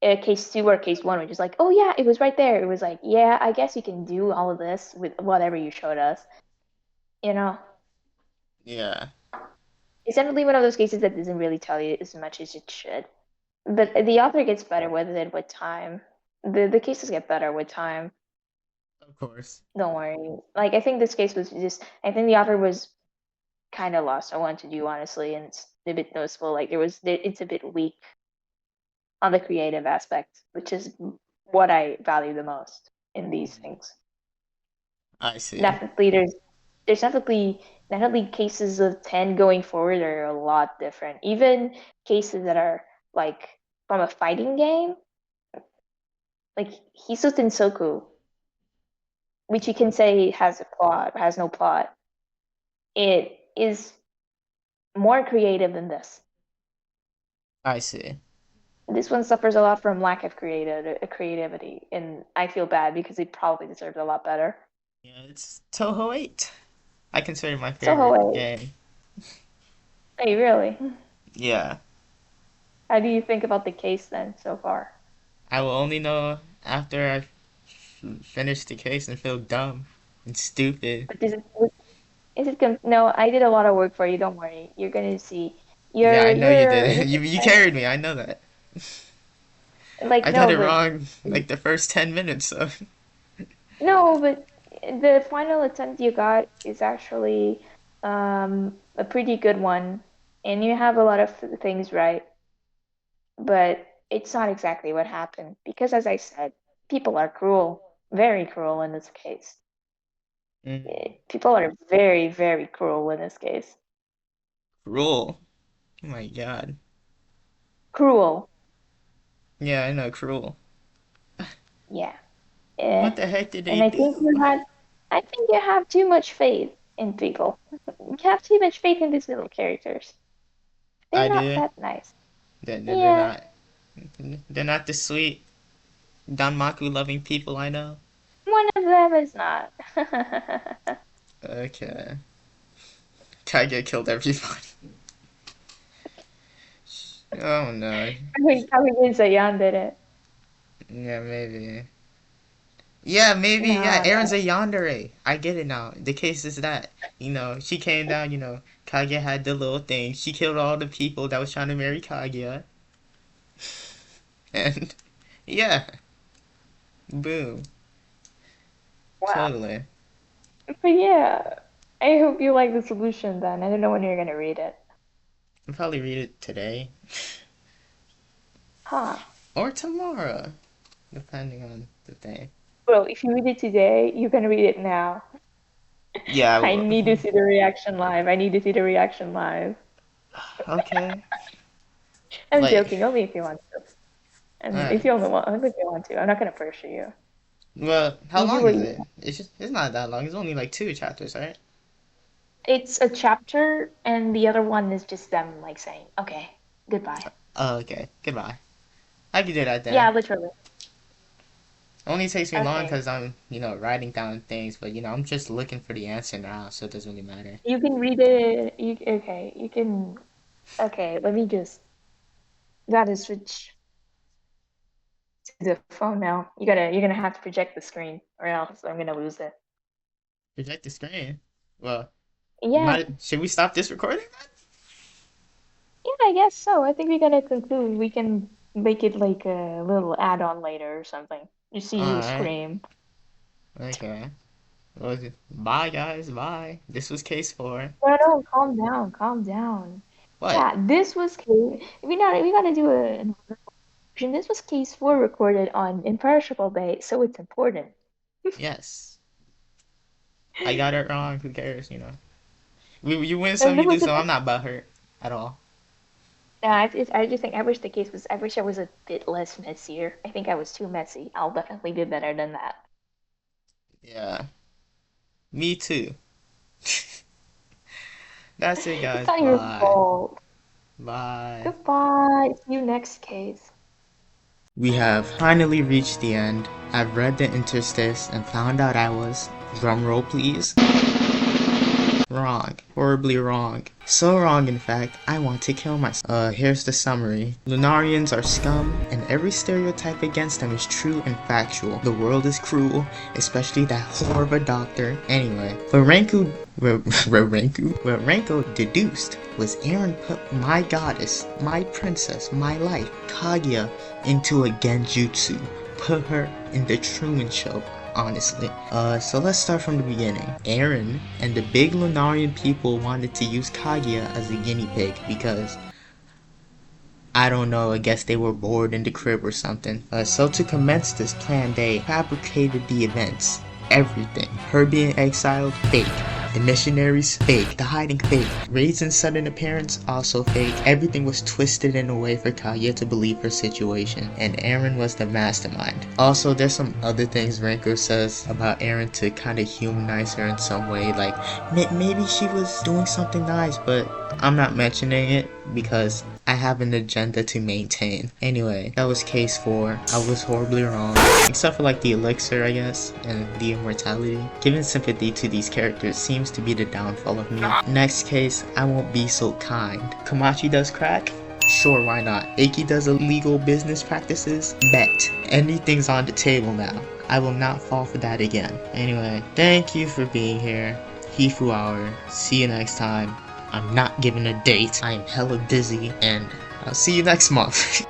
case two or case one, which is like, oh yeah, it was right there. It was like, yeah, I guess you can do all of this with whatever you showed us. You know, Yeah. it's definitely one of those cases that doesn't really tell you as much as it should. But the author gets better with it with time. The cases get better with time. Of course. Don't worry. Like I think this case was just. I think the author was kind of lost on what to do, honestly, and it's a bit noticeable. Like it's a bit weak on the creative aspect, which is what I value the most in these Mhm. things. I see. Definitely, there's definitely cases of 10 going forward are a lot different. Even cases that are like from a fighting game, like Hisu Tensoku, which you can say has a plot, has no plot. It is more creative than this. I see. This one suffers a lot from lack of creativity, and I feel bad because it probably deserved a lot better. Yeah, it's Toho 8. I consider it my So, favorite wait, game. hey, really? Yeah. How do you think about the case then so far? I will only know after I finish the case and feel dumb and stupid. But is it no, I did a lot of work for you, don't worry. You're gonna see. Yeah, I know you You're did. You carried me. I know that. like I got no, it but wrong like the first 10 minutes, so. no, but the final attempt you got is actually a pretty good one, and you have a lot of things right, but it's not exactly what happened because, as I said, people are cruel, very cruel in this case. Mm. People are very, very cruel in this case. Cruel. Oh my god. Cruel, Yeah, I know, cruel. yeah. What Eh. the heck did they And do? I think you have too much faith in people. You have too much faith in these little characters. They're I not do. that nice. They're Yeah, not. They're not the sweet Danmaku loving people I know. one of them is not. Okay. Kage killed everybody. Oh no. Probably Zayan did it. Yeah, maybe. Yeah, maybe. Yeah, No, Aaron's no. a yandere. I get it now. The case is that, she came down, Kage had the little thing. She killed all the people that was trying to marry Kage. And, yeah, boom. Wow. Totally. But yeah, I hope you like the solution then. I don't know when you're gonna read it. I'll probably read it today. Huh. Or tomorrow. Depending on the thing. Well, if you read it today, you can read it now. Yeah, I I will. need to see the reaction live. I need to see the reaction live. Okay. I'm Like, joking, only if you want to. And if alright. you only want, only if you want to. I'm not gonna pressure you. Well, how You do long what is you it? want. It's not that long. It's only like 2 chapters, right? It's a chapter, and the other one is just them like saying, "Okay, goodbye." Oh, okay. Goodbye. I can do that then. Yeah, literally. Only takes me long Okay. because I'm, writing down things, but, I'm just looking for the answer now, so it doesn't really matter. You can read it. You okay? You can. Okay, let me just. Gotta switch to the phone now. You're gonna have to project the screen, or else I'm gonna lose it. Project the screen. Well, Yeah, should we stop this recording? yeah, I guess so. I think we're gonna conclude. We can make it like a little add-on later or something. You see you Alright. scream. Okay. Well, bye, guys. Bye. This was case 4. No, no, calm down, calm down. What? Yeah, this was case. We gotta do another version. This was case 4 recorded on Imperishable Day, so it's important. Yes. I got it wrong. Who cares, You win some, And you it lose was a some. I'm bit. not butthurt at all. No, I just think I wish the case was. I wish I was a bit less messier. I think I was too messy. I'll definitely do better than that. Yeah. Me too. That's it, It's guys. not your Bye. fault. Bye. Goodbye. See you next case. We have finally reached the end. I've read the interstice and found out I was, drumroll please, wrong. Horribly wrong. So wrong, in fact, I want to kill myself. Here's the summary. Lunarians are scum, and every stereotype against them is true and factual. The world is cruel, especially that whore of a doctor. Anyway, what Renko deduced was Aaron put my goddess, my princess, my life, Kaguya, into a genjutsu. Put her in the Truman Show, honestly. So let's start from the beginning. Aaron and the big Lunarian people wanted to use Kaguya as a guinea pig because, I don't know, I guess they were bored in the crib or something. So to commence this plan, they fabricated the events. Everything. Her being exiled, fake. The missionaries, fake. The hiding, fake. Raisin's sudden appearance, also fake. Everything was twisted in a way for kyaaaa to believe her situation, and EIRIN was the mastermind. Also, there's some other things Renko says about EIRIN to kind of humanize her in some way, like maybe she was doing something nice, but I'm not mentioning it because I have an agenda to maintain. Anyway, that was case 4. I was horribly wrong, except for like the elixir, I guess, and the immortality. Giving sympathy to these characters seems to be the downfall of me. Next case, I won't be so kind. Komachi does crack? Sure, why not? Eiki does illegal business practices? Bet. Anything's on the table now. I will not fall for that again. Anyway, thank you for being here. Hifuu Hour. See you next time. I'm not giving a date. I am hella busy, and I'll see you next month.